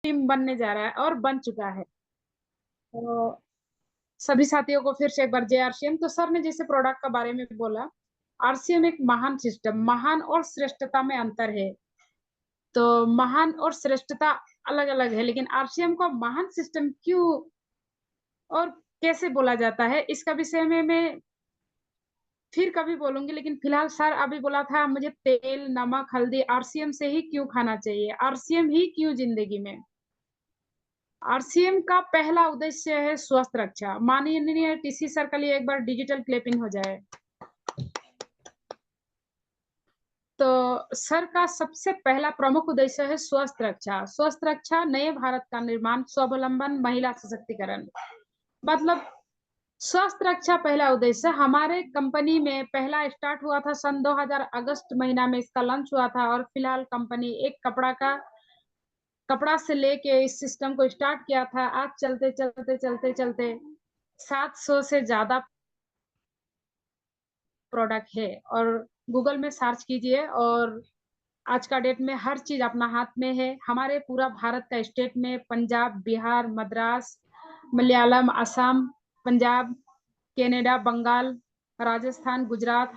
Team बनने जा रहा है और बन चुका है। तो सभी साथियों को फिर से एक बार जय आरसीएम। तो सर ने जैसे प्रोडक्ट का बारे में बोला, आरसीएम एक महान सिस्टम, महान और श्रेष्ठता में अंतर है। तो महान और श्रेष्ठता अलग अलग है, लेकिन आरसीएम को महान सिस्टम क्यों और कैसे बोला जाता है, इसका विषय में मैं फिर कभी बोलूंगी। लेकिन फिलहाल सर अभी बोला था मुझे तेल नमक हल्दी आरसीएम से ही क्यों खाना चाहिए, आरसीएम ही क्यों जिंदगी में। आरसीएम का पहला उद्देश्य है स्वस्थ रक्षा। माननीय टीसी सर के लिए एक बार डिजिटल क्लिपिंग हो जाए। तो सर का सबसे पहला प्रमुख उद्देश्य है स्वस्थ रक्षा। स्वस्थ रक्षा, नए भारत का निर्माण, स्वावलंबन, महिला सशक्तिकरण। मतलब स्वस्थ रक्षा पहला उद्देश्य। हमारे कंपनी में पहला स्टार्ट हुआ था सन 2000 अगस्त महीना में इसका लॉन्च हुआ था। और फिलहाल कंपनी एक कपड़ा से लेके इस सिस्टम को स्टार्ट किया था। आज चलते चलते चलते चलते 700 से ज्यादा प्रोडक्ट है। और गूगल में सर्च कीजिए और आज का डेट में हर चीज अपना हाथ में है। हमारे पूरा भारत का स्टेट में पंजाब, बिहार, मद्रास, मलयालम, असम, पंजाब, कनाडा, बंगाल, राजस्थान, गुजरात,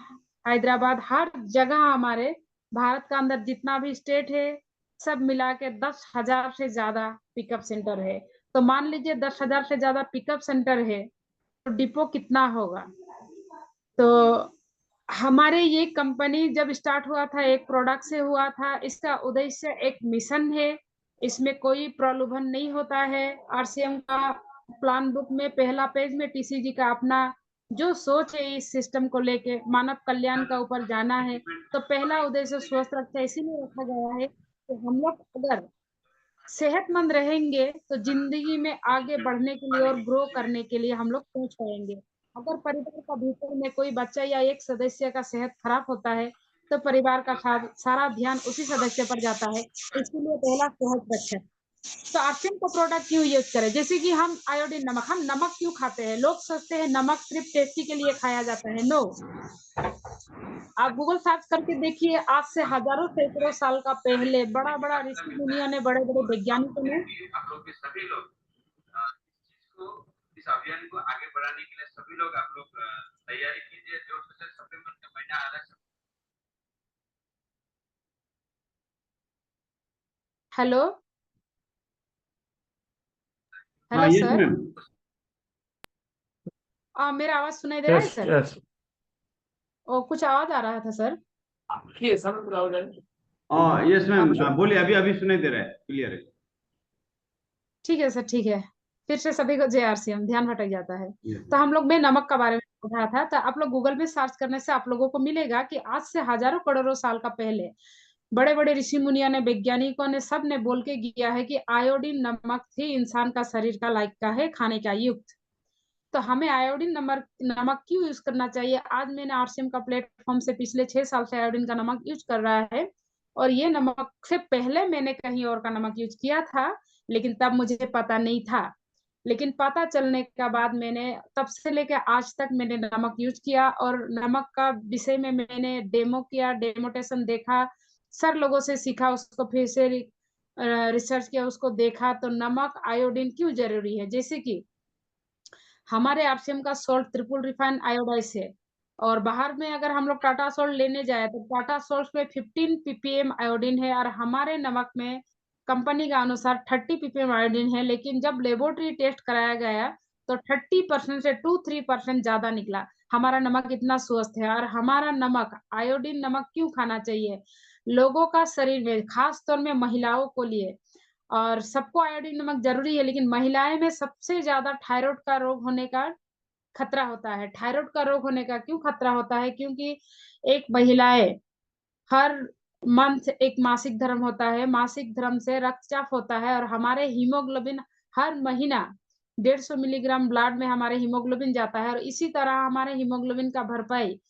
हैदराबाद, हर जगह हमारे भारत का अंदर जितना भी स्टेट है सब मिला के 10,000 से ज्यादा पिकअप सेंटर है। तो मान लीजिए 10,000 से ज्यादा पिकअप सेंटर है तो डिपो कितना होगा। तो हमारे ये कंपनी जब स्टार्ट हुआ था एक प्रोडक्ट से हुआ था। इसका उद्देश्य एक मिशन है, इसमें कोई प्रलोभन नहीं होता है। आरसीएम का प्लान बुक में पहला पेज में टीसीजी का अपना जो सोच है इस सिस्टम को लेके मानव कल्याण का ऊपर जाना है। तो पहला उद्देश्य स्वस्थ रक्षा इसीलिए रखा गया है कि हम लोग अगर सेहतमंद रहेंगे तो जिंदगी में आगे बढ़ने के लिए और ग्रो करने के लिए हम लोग सोच पाएंगे। अगर परिवार का भीतर में कोई बच्चा या एक सदस्य का सेहत खराब होता है तो परिवार का सारा ध्यान उसी सदस्य पर जाता है। इसीलिए पहला सेहत रक्षा। तो आर्सेन का प्रोडक्ट क्यों यूज करें, जैसे कि हम आयोडीन नमक, हम नमक क्यों खाते हैं। लोग सोचते हैं नमक सिर्फ टेस्टी के लिए खाया जाता है। नो, आप गूगल सर्च करके देखिए, आज से हजारों सैकड़ों साल का पहले बड़ा बड़ा ऋषि मुनियों ने, बड़े बड़े वैज्ञानिकों ने आप लोग के सभी लोग इस अभियान को आगे बढ़ाने के लिए सभी लोग आप लोग तैयारी कीजिए। जो सितंबर का महीना आ रहा है। हेलो हाँ, हेलो यस सर, मैम। मेरा आवाज सुनाई दे रहा है यस सर? यस। ओ, कुछ आवाज आ रहा था सर। यस मैम, अब बोलिए। अभी अभी सुनाई दे रहा है, क्लियर है। ठीक है सर, ठीक है। फिर से सभी को जय आरसीएम, ध्यान भटक जाता है। यस तो हम लोग में नमक के बारे में पढ़ रहा था। तो आप लोग गूगल में सर्च करने से आप लोगों को मिलेगा कि आज से हजारों करोड़ों साल का पहले बड़े बड़े ऋषि मुनियों ने, वैज्ञानिकों ने, सब ने बोल के गया है कि आयोडीन नमक ही इंसान का शरीर का लायक का है खाने का युक्त। तो हमें आयोडीन नमक नमक क्यों यूज करना चाहिए। आज मैंने आरसीएम का प्लेटफॉर्म से पिछले 6 साल से आयोडीन का नमक यूज कर रहा है। और ये नमक से पहले मैंने कहीं और का नमक यूज किया था, लेकिन तब मुझे पता नहीं था। लेकिन पता चलने के बाद मैंने तब से लेकर आज तक मैंने नमक यूज किया। और नमक का विषय में मैंने डेमो किया, डेमोटेशन देखा, सर लोगों से सीखा, उसको फिर से रिसर्च किया, उसको देखा। तो नमक आयोडीन क्यों जरूरी है, जैसे कि हमारे आरसीएम का सोल्ट ट्रिपल रिफाइन आयोडाइज है। और बाहर में अगर हम लोग टाटा सोल्ट लेने जाए तो टाटा सोल्ट में 15 ppm आयोडीन है और हमारे नमक में कंपनी का अनुसार 30 ppm आयोडीन है। लेकिन जब लेबोरेटरी टेस्ट कराया गया तो 30% से 2-3% ज्यादा निकला। हमारा नमक इतना स्वस्थ है। और हमारा नमक, आयोडीन नमक क्यों खाना चाहिए लोगों का शरीर में, खास तौर में महिलाओं को लिए। और सबको आयोडीन नमक जरूरी है, लेकिन महिलाएं में सबसे ज्यादा थायराइड का रोग होने का खतरा होता है। थायराइड का रोग होने का क्यों खतरा होता है, क्योंकि एक महिलाएं हर मंथ एक मासिक धर्म होता है, मासिक धर्म से रक्तचाप होता है। और हमारे हीमोग्लोबिन हर महीना 150 मिलीग्राम ब्लड में हमारे हीमोग्लोबिन जाता है। और इसी तरह हमारे हीमोग्लोबिन का भरपाई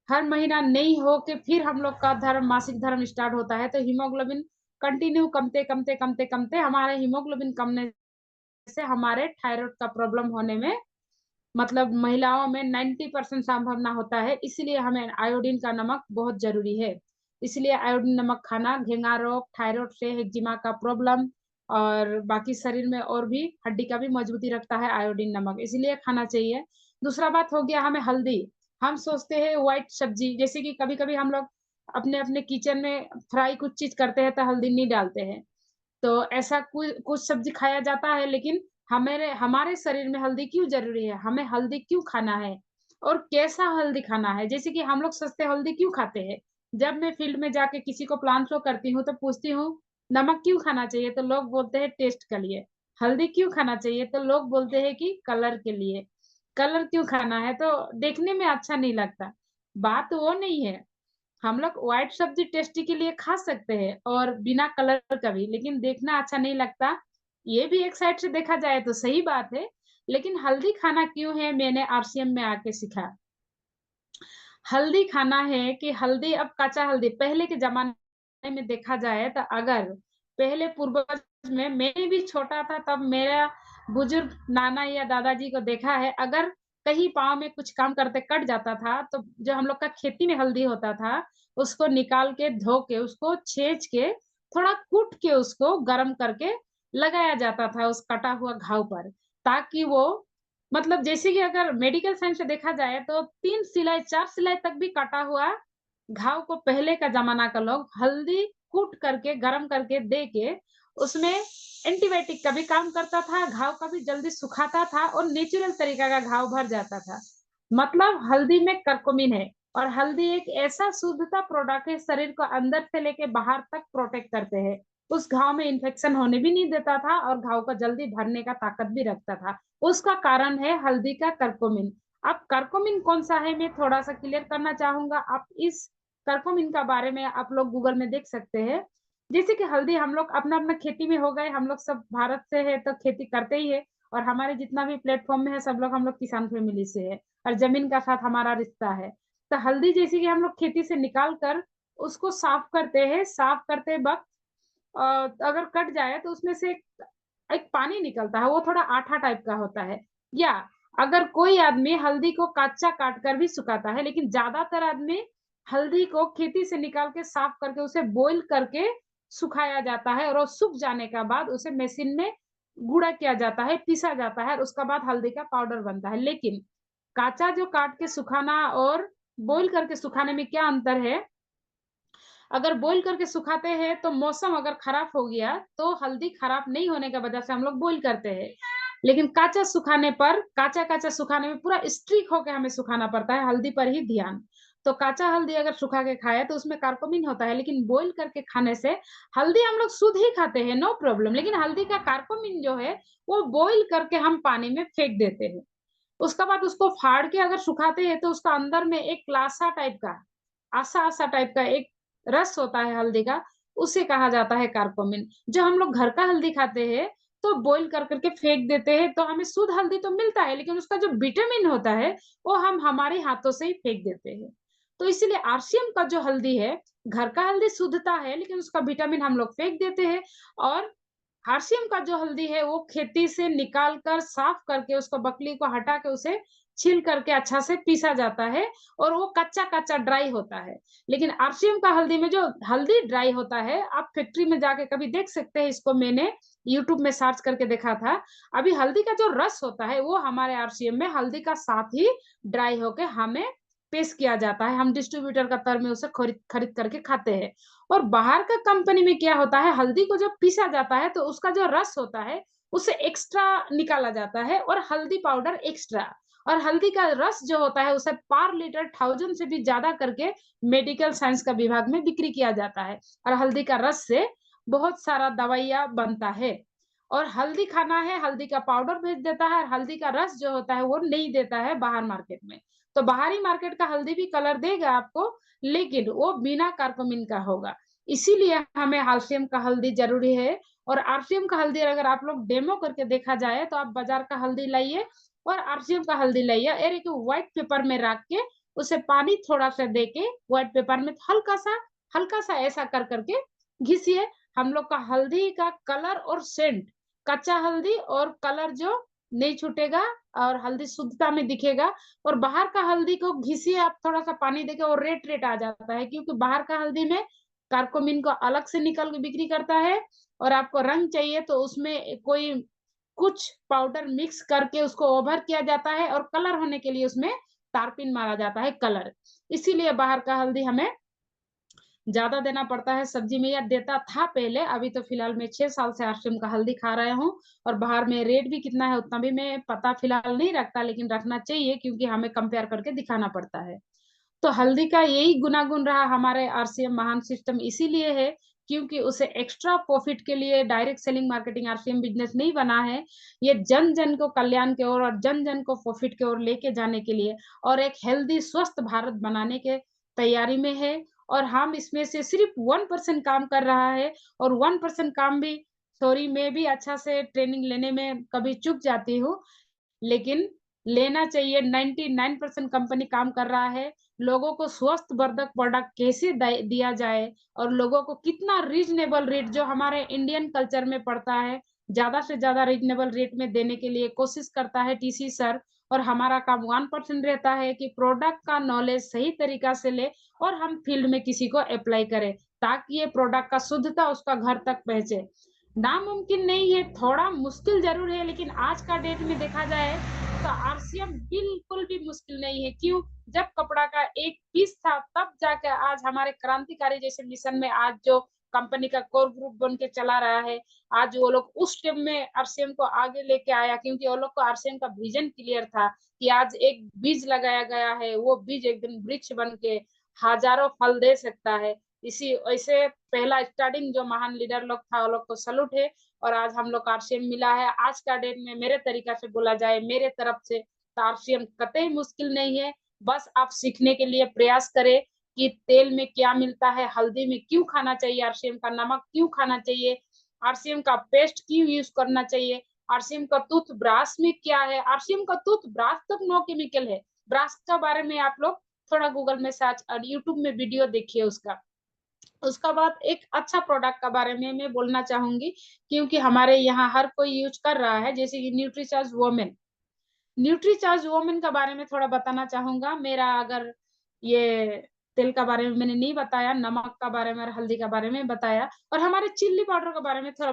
हर महीना नहीं हो के फिर हम लोग का धर्म, मासिक धर्म स्टार्ट होता है। तो हीमोग्लोबिन कंटिन्यू कमते कमते कमते कमते हमारे हीमोग्लोबिन कमने से हमारे थायराइड का प्रॉब्लम होने में, मतलब महिलाओं में 90% संभावना होता है। इसलिए हमें आयोडीन का नमक बहुत जरूरी है। इसलिए आयोडीन नमक खाना घेंगा रोग, थायराइड से, हेक्जिमा का प्रॉब्लम, और बाकी शरीर में और भी हड्डी का भी मजबूती रखता है आयोडीन नमक, इसीलिए खाना चाहिए। दूसरा बात हो गया हमें हल्दी। हम सोचते हैं व्हाइट सब्जी, जैसे कि कभी-कभी हम लोग अपने अपने किचन में फ्राई कुछ चीज करते हैं तो हल्दी नहीं डालते हैं। तो ऐसा कुछ कुछ सब्जी खाया जाता है, लेकिन हमारे हमारे शरीर में हल्दी क्यों ज़रूरी है? हमें हल्दी क्यों खाना है? और कैसा हल्दी खाना है? जैसे कि हम लोग सस्ते हल्दी क्यों खाते हैं? जब मैं फील्ड में जाके किसी को प्लांट शो करती हूँ, तो पूछती हूँ, नमक क्यों खाना चाहिए? तो लोग बोलते हैं टेस्ट के लिए। हल्दी क्यों खाना चाहिए? तो लोग बोलते हैं कि कलर के लिए। कलर क्यों खाना है? तो देखने में अच्छा नहीं लगता। बात वो नहीं है। हम लोग व्हाइट सब्जी टेस्टी के लिए खा सकते हैं और बिना कलर का भी, लेकिन देखना अच्छा नहीं लगता। ये भी एक साइड से देखा जाए तो सही बात है, लेकिन हल्दी खाना क्यों है मैंने आरसीएम में आके सीखा। हल्दी खाना है कि हल्दी अब कच्चा हल्दी पहले के ज़माने में देखा जाए तो अगर पहले पूर्वज में मैं भी छोटा था तब मेरा बुजुर्ग नाना या दादाजी को देखा है, अगर कहीं पाँव में कुछ काम करते कट जाता था, तो जो हम लोग का खेती में हल्दी होता था, उसको निकाल के, धो के, उसको छेच के, थोड़ा कूट के उसको गरम करके लगाया जाता था उस कटा हुआ घाव पर, ताकि वो मतलब जैसे कि अगर मेडिकल साइंस से देखा जाए तो 3 सिलाई 4 सिलाई तक भी कटा हुआ घाव को पहले का ज़माना का लोग हल्दी कूट करके, गरम करके दे के उसमें एंटीबायोटिक का भी काम करता था, घाव का भी जल्दी सुखाता था और नेचुरल तरीका का घाव भर जाता था। मतलब हल्दी में करकुमिन है और हल्दी एक ऐसा शुद्धता प्रोडक्ट है, शरीर को अंदर से लेके बाहर तक प्रोटेक्ट करते हैं। उस घाव में इन्फेक्शन होने भी नहीं देता था और घाव को जल्दी भरने का ताकत भी रखता था। उसका कारण है हल्दी का करकुमिन। अब करकुमिन कौन-सा है मैं थोड़ा-सा क्लियर करना चाहूँगा। आप इस करकुमिन का बारे में आप लोग गूगल में देख सकते हैं। जैसे कि हल्दी हम लोग अपना-अपना खेती में हो गए, हम लोग सब भारत से है तो खेती करते ही है और हमारे जितना भी प्लेटफ़ॉर्म में है सब लोग हम लोग किसान फैमिली से है और ज़मीन का साथ हमारा रिश्ता है। तो हल्दी जैसे कि हम लोग खेती से निकाल कर उसको साफ करते हैं, साफ करते वक़्त अ, अगर कट जाए तो उसमें से एक पानी निकलता है, वो थोड़ा आठा टाइप का होता है। या अगर कोई आदमी हल्दी को कच्चा काट कर भी सुखाता है, लेकिन ज़्यादातर आदमी हल्दी को खेती से निकाल के साफ करके उसे बॉयल करके सुखाया जाता है और वो सूख जाने के बाद उसे मशीन में गुड़ा किया जाता है, पीसा जाता है और उसके बाद हल्दी का पाउडर बनता है। लेकिन कच्चा जो काट के सुखाना और बॉयल करके सुखाने में क्या अंतर है? अगर बॉयल करके सुखाते हैं तो मौसम अगर खराब हो गया तो हल्दी खराब नहीं होने की वजह से हम लोग बॉयल करते हैं। लेकिन काँचा सुखाने पर काँचा-काँचा सुखाने में पूरा स्ट्रिक्ट होके हमें सुखाना पड़ता है, हल्दी पर ही ध्यान। तो काँचा हल्दी अगर सुखा के खाएँ तो उसमें कर्कुमिन होता है, लेकिन बॉयल करके खाने से हल्दी हम लोग शुद्ध ही खाते हैं, नो प्रॉब्लम। लेकिन हल्दी का कर्कुमिन जो है वो बॉयल करके हम पानी में फेंक देते हैं। उसके बाद उसको फाड़ के अगर सुखाते हैं तो उसका अंदर में एक लासा टाइप का, आसा-आसा टाइप का एक रस होता है हल्दी का, उसे कहा जाता है कार्पोमिन। जो हम लोग घर का हल्दी खाते हैं, तो बॉयल कर कर के फेंक देते हैं, तो हमें शुद्ध हल्दी तो मिलता है, लेकिन उसका जो विटामिन होता है, वो हम हमारे हाथों से ही फेंक देते हैं। तो इसीलिए आरसीएम का जो हल्दी है, घर का हल्दी शुद्धता है, लेकिन उसका विटामिन हम लोग फेंक देते हैं और हाशिम का जो हल्दी है वो खेती से निकाल कर साफ करके उसको बकली को हटा के उसे छील करके अच्छा से पीसा जाता है और वो कच्चा-कच्चा ड्राई होता है। लेकिन आरसीएम का हल्दी में जो हल्दी ड्राई होता है, आप फैक्ट्री में जाके कभी देख सकते हैं, इसको मैंने यूट्यूब में सर्च करके देखा था। अभी हल्दी का जो रस होता है वो हमारे आरसीएम में हल्दी का साथ ही ड्राई होके हमें पेश किया जाता है। हम डिस्ट्रीब्यूटर का तर में उसे खरीद खरीद करके खाते हैं। और बाहर का कंपनी में क्या होता है, हल्दी को जब पीसा जाता है तो उसका जो रस होता है उसे एक्स्ट्रा निकाला जाता है और हल्दी पाउडर एक्स्ट्रा। और हल्दी का रस जो होता है उसे पर लीटर 1000 से भी ज्यादा करके मेडिकल साइंस का विभाग में बिक्री किया जाता है और हल्दी का रस से बहुत सारा दवाइयाँ बनता है। और हल्दी खाना है, हल्दी का पाउडर भेज देता है और हल्दी का रस जो होता है वो नहीं देता है बाहर मार्केट में। तो बाहरी मार्केट का हल्दी भी कलर देगा आपको, लेकिन वो बिना कर्कुमिन का होगा। इसीलिए हमें आरसीएम का हल्दी ज़रूरी है। और आरसीएम का हल्दी अगर आप लोग डेमो करके देखा जाए तो आप बाज़ार का हल्दी लाइए और आरसीएम का हल्दी लाइए और एक व्हाइट पेपर में रख के उसे पानी थोड़ा-सा दे के व्हाइट पेपर में हल्का-सा ऐसा कर कर के घिसिए। हम लोग का हल्दी का कलर और सेंट, कच्चा हल्दी और कलर जो नहीं छूटेगा और हल्दी शुद्धता में दिखेगा। और बाहर का हल्दी को घिसिए आप थोड़ा-सा पानी देके और रेड-रेड आ जाता है, क्योंकि बाहर का हल्दी में कर्कुमिन को अलग से निकल के बिक्री करता है और आपको रंग चाहिए तो उसमें कोई कुछ पाउडर मिक्स करके उसको ओवर किया जाता है और कलर होने के लिए उसमें तारपीन मारा जाता है कलर। इसीलिए बाहर का हल्दी हमें ज्यादा देना पड़ता है। सब्जी में यह देता था पहले, अभी तो फिलहाल मैं 6 साल से आश्रम का हल्दी खा रहा हूँ। और बाहर में रेट भी कितना है उतना भी मैं पता फिलहाल नहीं रखता, लेकिन रखना चाहिए क्योंकि हमें कंपेयर करके दिखाना पड़ता है। तो हल्दी का यही गुनागुन रहा हमारे आरसीएम महान सिस्टम इसीलिए है क्योंकि उसे एक्स्ट्रा प्रॉफिट के लिए direct selling marketing RCM business नहीं बना है। ये जन जन को कल्याण के ओर और जन जन को प्रॉफिट के ओर लेके जाने के लिए और एक हेल्दी स्वस्थ भारत बनाने के तैयारी में है। और हम इसमें से सिर्फ 1% काम कर रहा है। और 1% काम भी, सॉरी, मैं भी अच्छा से ट्रेनिंग लेने में कभी चूक जाती हूँ, लेकिन लेना चाहिए। 99% कंपनी काम कर रहा है। लोगों को स्वास्थ्यवर्धक प्रोडक्ट कैसे दिया जाए और लोगों को कितना रीजनेबल रेट जो हमारे इंडियन कल्चर में पड़ता है, ज्यादा से ज्यादा रीजनेबल रेट में देने के लिए कोशिश करता है टीसी सर। और हमारा काम 1% रहता है कि प्रोडक्ट का नॉलेज सही तरीका से ले और हम फील्ड में किसी को अप्लाई करें ताकि ये प्रोडक्ट का शुद्धता उसका घर तक पहुंचे। नामुमकिन नहीं है, थोड़ा मुश्किल जरूर है, लेकिन आज का डेट में देखा जाए तो आरसीएम बिल्कुल भी मुश्किल नहीं है। क्यों? जब कपड़ा का एक पीस था तब जाकर आज हमारे क्रांतिकारी जैसे मिशन में आज जो कंपनी का कोर ग्रुप बन के चला रहा है, आज वो लोग उस टाइम में आरसीएम को आगे लेके आया क्योंकि वो लोग को आरसीएम का विजन क्लियर था कि आज एक बीज लगाया गया है, वो बीज एक दिन वृक्ष बन के हजारों फल दे सकता है। इसी ऐसे पहला स्टार्टिंग जो महान लीडर लोग था वो लोग को सलूट है। और आज हम लोग आरसीएम मिला है। आज का डेट में मेरे तरीका से बोला जाए मेरे तरफ से तो आरसीएम कतई मुश्किल नहीं है। बस आप सीखने के लिए प्रयास करें कि तेल में क्या मिलता है, हल्दी में क्यों खाना चाहिए, आरसीएम का नमक क्यों खाना चाहिए, आरसीएम का पेस्ट क्यों यूज करना चाहिए, आरसीएम का टूथ ब्रश में क्या है। आरसीएम का टूथ ब्रश तक नो केमिकल है। ब्रश के बारे में आप लोग थोड़ा गूगल में सर्च और यूट्यूब में वीडियो देखिए उसका। उसका बाद एक अच्छा प्रोडक्ट के बारे में मैं बोलना चाहूंगी क्योंकि हमारे यहाँ हर कोई यूज कर रहा है, जैसे कि न्यूट्रीचार्ज वोमेन। न्यूट्रीचार्ज वोमेन के बारे में थोड़ा बताना चाहूंगा। मेरा अगर ये तेल का बारे में मैंने नहीं बताया, नमक का बारे में और हल्दी का बारे में बताया, और हमारे चिल्ली पाउडर के बारे में थोड़ा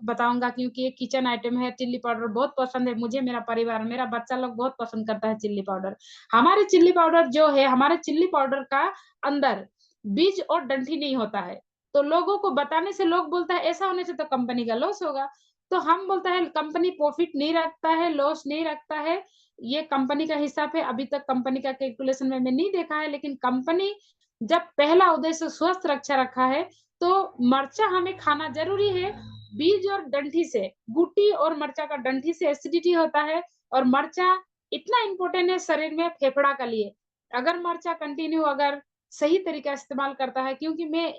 बताऊंगा क्योंकि ये किचन आइटम है। चिल्ली पाउडर बहुत पसंद है मुझे, मेरा परिवार, मेरा बच्चा लोग बहुत पसंद करता है चिल्ली पाउडर। हमारे चिल्ली पाउडर जो है, हमारे चिल्ली पाउडर का अंदर बीज और डंठी नहीं होता है। तो लोगों को बताने से लोग बोलता है ऐसा होने से तो कंपनी का लॉस होगा। तो हम बोलता है कंपनी प्रॉफिट नहीं रखता है, लॉस नहीं रखता है। ये कंपनी का हिसाब है। अभी तक कंपनी का कैलकुलेशन में नहीं देखा है, लेकिन कंपनी जब पहला उद्देश्य स्वस्थ रक्षा रखा है तो मर्चा हमें खाना जरूरी है। बीज और डंठी से, बूटी और मर्चा का डंठी से एसिडिटी होता है। और मर्चा इतना इंपॉर्टेंट है शरीर में फेफड़ा के लिए। अगर मर्चा कंटिन्यू अगर सही तरीका इस्तेमाल करता है, क्योंकि मैं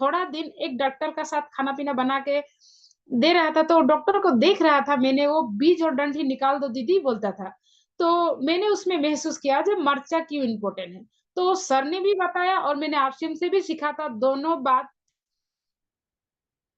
थोड़ा दिन एक डॉक्टर का साथ खाना पीना बना के दे रहा था तो डॉक्टर को देख रहा था मैंने, वो बीज और डंठी निकाल दो दीदी बोलता था। तो मैंने उसमें महसूस किया जब मर्चा क्यों इम्पोर्टेंट है। तो सर ने भी बताया और मैंने आरसीएम से भी सीखा था, दोनों बात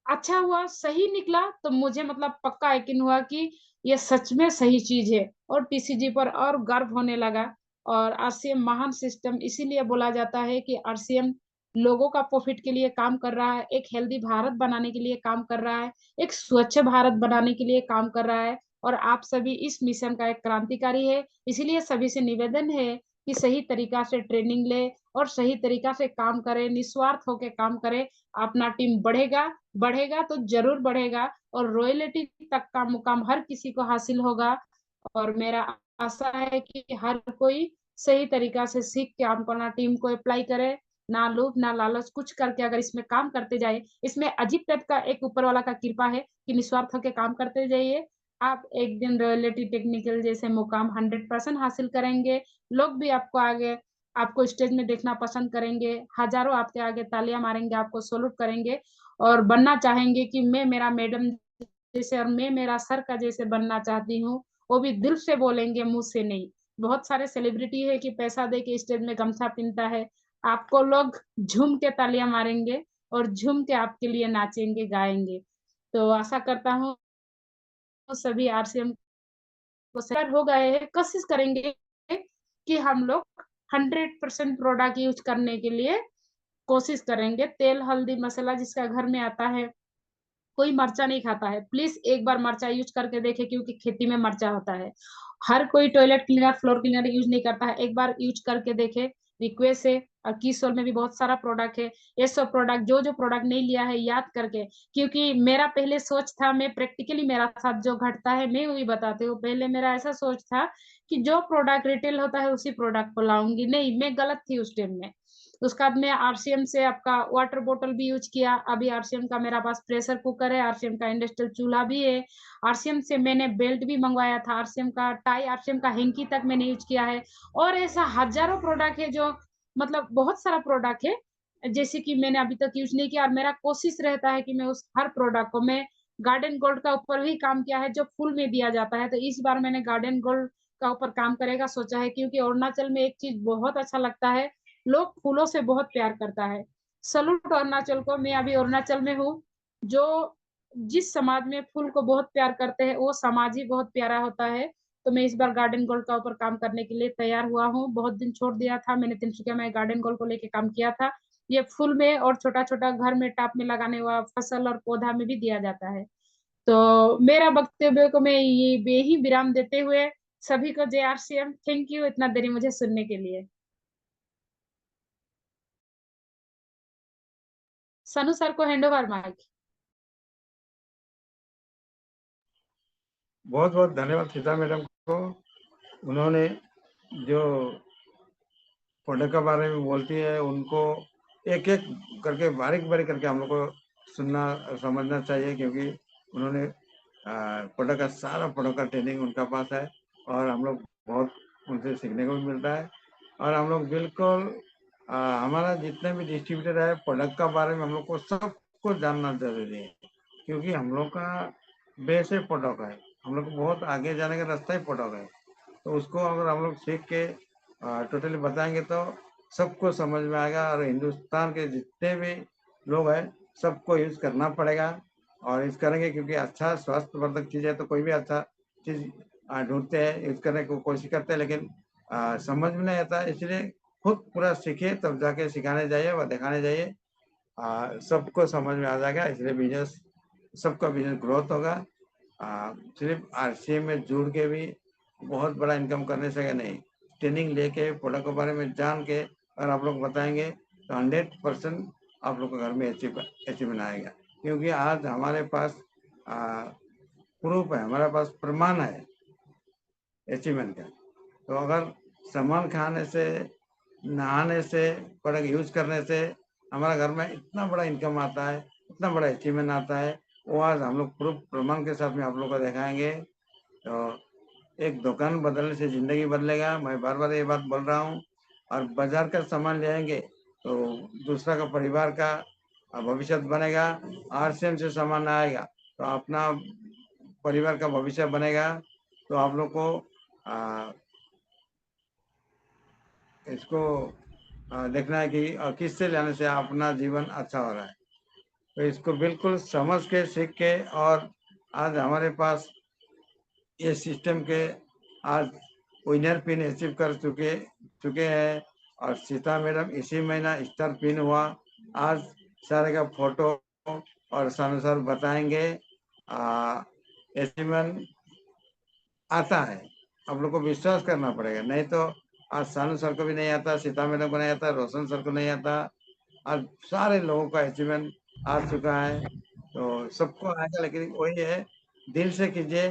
अच्छा हुआ, सही निकला। तो मुझे मतलब पक्का यकीन हुआ कि ये सच में सही चीज है और टीसीजी पर और गर्व होने लगा। और आरसीएम महान सिस्टम इसीलिए बोला जाता है कि आरसीएम लोगों का प्रॉफिट के लिए काम कर रहा है, एक हेल्दी भारत बनाने के लिए काम कर रहा है, एक स्वच्छ भारत बनाने के लिए काम कर रहा है। और आप सभी इस मिशन का एक क्रांतिकारी है। इसीलिए सभी से निवेदन है कि सही तरीका से ट्रेनिंग ले और सही तरीका से काम करे, निस्वार्थ होकर काम करे। अपना टीम बढ़ेगा, बढ़ेगा तो जरूर बढ़ेगा और रॉयल्टी तक का मुकाम हर किसी को हासिल होगा। और मेरा आशा है कि हर कोई सही तरीका से सीख के अपना टीम को अप्लाई करे, ना लोभ ना लालच कुछ करके अगर इसमें काम करते जाए। इसमें अजीब टाइप का एक ऊपर वाला का कृपा है कि निस्वार्थ होकर काम करते जाइए। आप एक दिन रॉयल्टी टेक्निकल जैसे मुकाम 100% हासिल करेंगे। लोग भी आपको आगे, आपको स्टेज में देखना पसंद करेंगे, हजारों आपके आगे तालियां मारेंगे, आपको सैल्यूट करेंगे और बनना चाहेंगे कि मैं मेरा मैडम जैसे और मैं मेरा सर का जैसे बनना चाहती हूँ। वो भी दिल से बोलेंगे, मुंह से नहीं। बहुत सारे सेलिब्रिटी है कि पैसा दे के स्टेज में गमछा पहनता है, आपको लोग झूम के तालियां मारेंगे और झूम के आपके लिए नाचेंगे गाएंगे। तो आशा करता हूँ सभी आरसीएम को शेयर हो गए हैं। कोशिश करेंगे कि हम लोग 100% प्रोडक्ट यूज करने के लिए कोशिश करेंगे। तेल हल्दी मसाला जिसका घर में आता है कोई मर्चा नहीं खाता है, प्लीज एक बार मर्चा यूज करके देखे, क्योंकि खेती में मर्चा होता है। हर कोई toilet cleaner, floor cleaner use नहीं करता है, एक बार यूज करके देखे, रिक्वेस्ट है। और कीसोल में भी बहुत सारा प्रोडक्ट है, ये सब प्रोडक्ट, जो जो प्रोडक्ट नहीं लिया है याद करके, क्योंकि मेरा पहले सोच था, मैं प्रैक्टिकली मेरा साथ जो घटता है मैं वही बताती हूँ। पहले मेरा ऐसा सोच था कि जो प्रोडक्ट रिटेल होता है उसी प्रोडक्ट को लाऊंगी, नहीं, मैं गलत थी उस टाइम में। उसके बाद मैं आरसीएम से आपका वाटर बोतल भी यूज किया, अभी आरसीएम का मेरा पास प्रेशर कुकर है, आरसीएम का इंडस्ट्रियल चूल्हा भी है। आरसीएम से मैंने बेल्ट भी मंगवाया था, आरसीएम का टाई, आरसीएम का हैंकी तक मैंने यूज किया है। और ऐसा हजारों प्रोडक्ट है जो, मतलब बहुत सारा प्रोडक्ट है जैसे कि मैंने अभी तक यूज नहीं किया। और मेरा कोशिश रहता है कि मैं उस हर प्रोडक्ट को, मैं गार्डन गोल्ड का ऊपर भी काम किया है जो फुल में दिया जाता है, तो इस बार मैंने गार्डन गोल्ड का ऊपर काम करेगा सोचा है, क्योंकि अरुणाचल में एक चीज बहुत अच्छा लगता है, लोग फूलों से बहुत प्यार करता है। सलूट अरुणाचल को, मैं अभी अरुणाचल में हूँ। जो जिस समाज में फूल को बहुत प्यार करते हैं वो समाज ही बहुत प्यारा होता है। तो मैं इस बार गार्डन गोल्ड का ऊपर काम करने के लिए तैयार हुआ हूँ, बहुत दिन छोड़ दिया था मैंने, तिनसुकिया में गार्डन गोल्ड को लेके काम किया था। ये फूल में और छोटा छोटा घर में टाप में लगाने वाला फसल और पौधा में भी दिया जाता है। तो मेरा वक्तव्य को मैं ये ही विराम देते हुए सभी को जय आरसीएम, थैंक यू इतना देरी मुझे सुनने के लिए। सनु सर को हैंड ओवर माइक। बहुत बहुत धन्यवाद सीता मैडम को। उन्होंने जो प्रोडक्ट के बारे में बोलती है उनको एक एक करके बारीक बारीक करके हम लोग को सुनना समझना चाहिए, क्योंकि उन्होंने प्रोडक्ट का सारा प्रोडक्ट का ट्रेनिंग उनका पास है और हम लोग बहुत उनसे सीखने को भी मिलता है। और हम लोग बिल्कुल हमारा जितने भी डिस्ट्रीब्यूटर है प्रोडक्ट का बारे में हम लोग को सबको जानना जरूरी है, क्योंकि हम लोग का बेस है प्रोडक्ट है, हम लोग को बहुत आगे जाने का रास्ता ही प्रोडक्ट है। तो उसको अगर हम लोग सीख के टोटली बताएंगे तो सबको समझ में आएगा, और हिंदुस्तान के जितने भी लोग हैं सबको यूज करना पड़ेगा और यूज करेंगे, क्योंकि अच्छा स्वास्थ्यवर्धक चीज है तो कोई भी अच्छा चीज ढूंढते हैं, यूज करने की कोशिश करते हैं, लेकिन समझ में नहीं आता, इसलिए खुद पूरा सीखे तब जाके सिखाने जाइए व दिखाने जाइए। सबको समझ में आ जाएगा, इसलिए बिजनेस, सबका बिजनेस ग्रोथ होगा। सिर्फ आरसीएम में जुड़ के भी बहुत बड़ा इनकम करने से नहीं, ट्रेनिंग लेके प्रोडक्ट के बारे में जान के अगर आप लोग बताएंगे तो 100% आप लोग के घर में अचीवमेंट आएगा, क्योंकि आज हमारे पास प्रूफ है, हमारे पास प्रमाण है अचीवमेंट का। तो अगर सामान खाने से, नहाने से, प्रोडक्ट यूज करने से हमारा घर में इतना बड़ा इनकम आता है, इतना बड़ा अचीवमेंट आता है, वो आज हम लोग प्रूफ प्रमाण के साथ में आप लोग को दिखाएंगे। तो एक दुकान बदलने से जिंदगी बदलेगा, मैं बार बार ये बात बोल रहा हूँ। और बाजार का सामान ले आएंगे तो दूसरा का परिवार का भविष्य बनेगा। आरसीएम से सामान आएगा तो अपना परिवार का भविष्य बनेगा। तो आप लोग को इसको देखना है कि किससे लेने से अपना जीवन अच्छा हो रहा है। तो इसको बिल्कुल समझ के, सीख के, और आज हमारे पास ये सिस्टम के आज विनर पिन अचीव कर चुके हैं। और सीता मैडम इसी महीना स्टार पिन हुआ। आज सारे का फोटो और सानू सर बताएंगे। अचीवमेंट आता है, आप लोग को विश्वास करना पड़ेगा, नहीं तो आज सानू सर को भी नहीं आता, सीता मैडम को नहीं आता, रोशन सर को नहीं आता, आज सारे लोगों का अचीवमेंट आ चुका है। तो सबको आएगा, लेकिन वही है, दिल से कीजिए,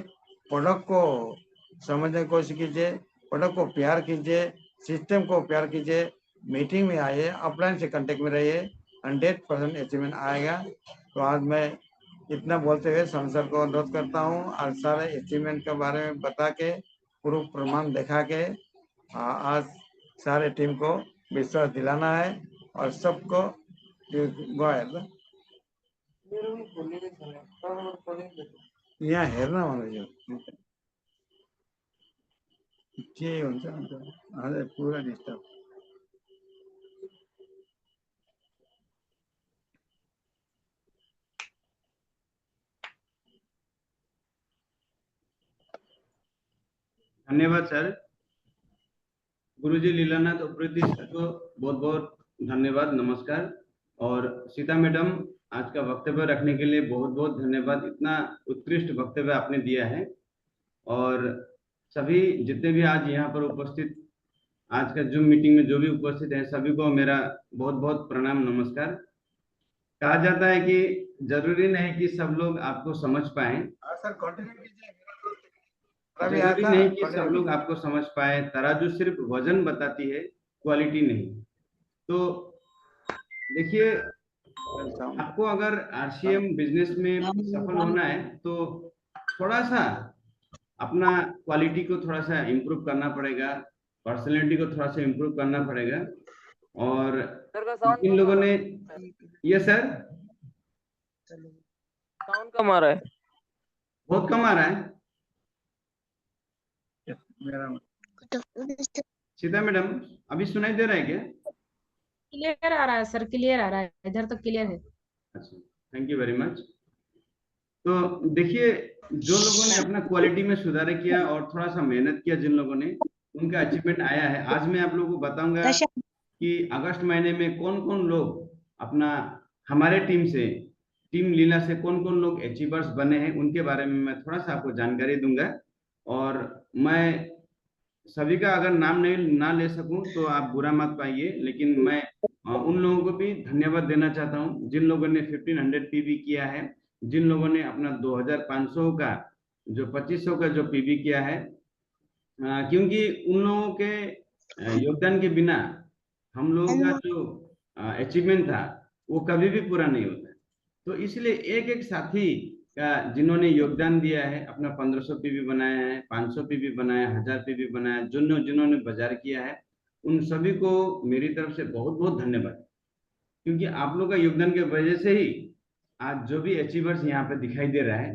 प्रोडक्ट को समझने की कोशिश कीजिए, प्रोडक्ट को प्यार कीजिए, सिस्टम को प्यार कीजिए, मीटिंग में आइए, ऑफलाइन से कांटेक्ट में रहिए, 100% अचीवमेंट आएगा। तो आज मैं इतना बोलते हुए संसद को अनुरोध करता हूँ और सारे अचीवमेंट के बारे में बता के, प्रूफ प्रमाण दिखा के आज सारे टीम को विश्वास दिलाना है और सबको यहाँ हेर्न भनेको के हुन्छ अन्त हजुर पुरा डिस्टर्ब। धन्यवाद सर। गुरुजी लीलानाथ उप्रेती सर को बहुत बहुत धन्यवाद, नमस्कार। और सीता मैडम आज का वक्तव्य रखने के लिए बहुत बहुत धन्यवाद। इतना उत्कृष्ट वक्तव्य आपने दिया है। और सभी जितने भी आज यहाँ पर उपस्थित, आज का जूम मीटिंग में जो भी उपस्थित है, सभी को मेरा बहुत बहुत प्रणाम, नमस्कार। कहा जाता है कि जरूरी नहीं कि सब लोग आपको समझ पाए, सर कंटिन्यू कीजिए। जरूरी नहीं कि सब लोग आपको समझ पाए। तराजू सिर्फ वजन बताती है, क्वालिटी नहीं। तो देखिए, आपको अगर आरसीएम बिजनेस में सफल होना है तो थोड़ा सा अपना क्वालिटी को थोड़ा सा इम्प्रूव करना पड़ेगा, पर्सनैलिटी को थोड़ा सा इम्प्रूव करना पड़ेगा। और इन लोगों ने, ये सर साउंड कम आ रहा है, बहुत कम आ रहा है। सीता मैडम, अभी सुनाई दे रहा है क्या? क्लियर आ रहा है सर, क्लियर आ रहा है, इधर तो क्लियर है। अच्छा, थैंक यू वेरी मच। तो देखिए, जो लोगों ने अपना क्वालिटी में सुधार किया और थोड़ा सा मेहनत किया, जिन लोगों ने, उनका अचीवमेंट आया है। आज मैं आप लोगों को बताऊंगा कि अगस्त महीने में कौन कौन लोग अपना, हमारे टीम से, टीम लीला से कौन कौन लोग अचीवर्स बने हैं, उनके बारे में मैं थोड़ा सा आपको जानकारी दूंगा। और मैं सभी का अगर नाम नहीं ना ले सकूं तो आप बुरा मत पाइए, लेकिन मैं उन लोगों को भी धन्यवाद देना चाहता हूं जिन लोगों ने 1500 पीवी किया है, जिन लोगों ने अपना 2500 का जो 2500 का जो पीवी किया है। क्योंकि उन लोगों के योगदान के बिना हम लोगों का जो अचीवमेंट था वो कभी भी पूरा नहीं होता। तो इसलिए एक एक साथी का जिन्होंने योगदान दिया है, अपना 1500 पीवी बनाया है, 500 पीवी बनाया, 1000 पीवी बनाया, जिन्होंने बाजार किया है, उन सभी को मेरी तरफ से बहुत बहुत धन्यवाद। क्योंकि आप लोग का योगदान के वजह से ही आज जो भी अचीवर्स यहाँ पे दिखाई दे रहा है,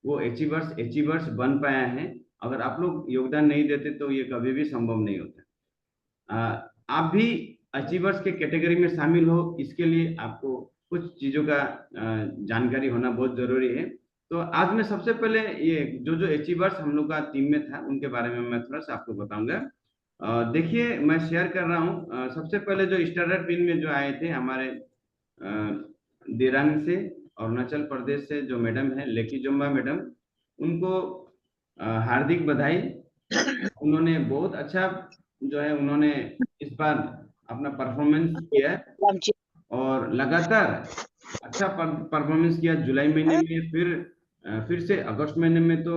वो अचीवर्स बन पाया है। अगर आप लोग योगदान नहीं देते तो ये कभी भी संभव नहीं होता। आप भी अचीवर्स के कैटेगरी में शामिल हो, इसके लिए आपको कुछ चीजों का जानकारी होना बहुत जरूरी है। तो आज मैं सबसे पहले ये जो जो अचीवर्स हम लोग का टीम में था, उनके बारे में मैं थोड़ा सा आपको बताऊंगा। देखिए, मैं शेयर कर रहा हूँ। सबसे पहले जो स्टार्टर पिन में जो आए थे हमारे दिरांग से, अरुणाचल प्रदेश से जो मैडम है लेकी जुम्बा मैडम, उनको हार्दिक बधाई। उन्होंने बहुत अच्छा जो है, उन्होंने इस बार अपना परफॉर्मेंस किया और लगातार अच्छा परफॉर्मेंस किया। जुलाई महीने में फिर से अगस्त महीने में तो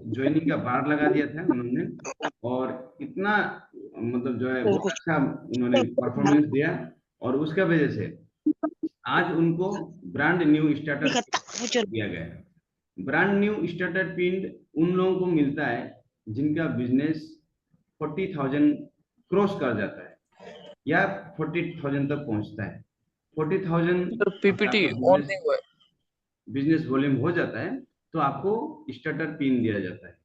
ज्वाइनिंग का बार लगा दिया था उन्होंने, और इतना मतलब जो है बहुत अच्छा उन्होंने परफॉर्मेंस दिया। और उसका वजह से आज उनको ब्रांड न्यू स्टार्टर दिया गया है। ब्रांड न्यू स्टार्टर पिन उन लोगों को मिलता है जिनका बिजनेस 40,000 क्रॉस कर जाता है या 40,000 तक पहुंचता है। 40,000 पीपीटी ऑन नहीं हुआ है। बिजनेस वॉल्यूम हो जाता है तो आपको स्टार्टर पिन दिया जाता है।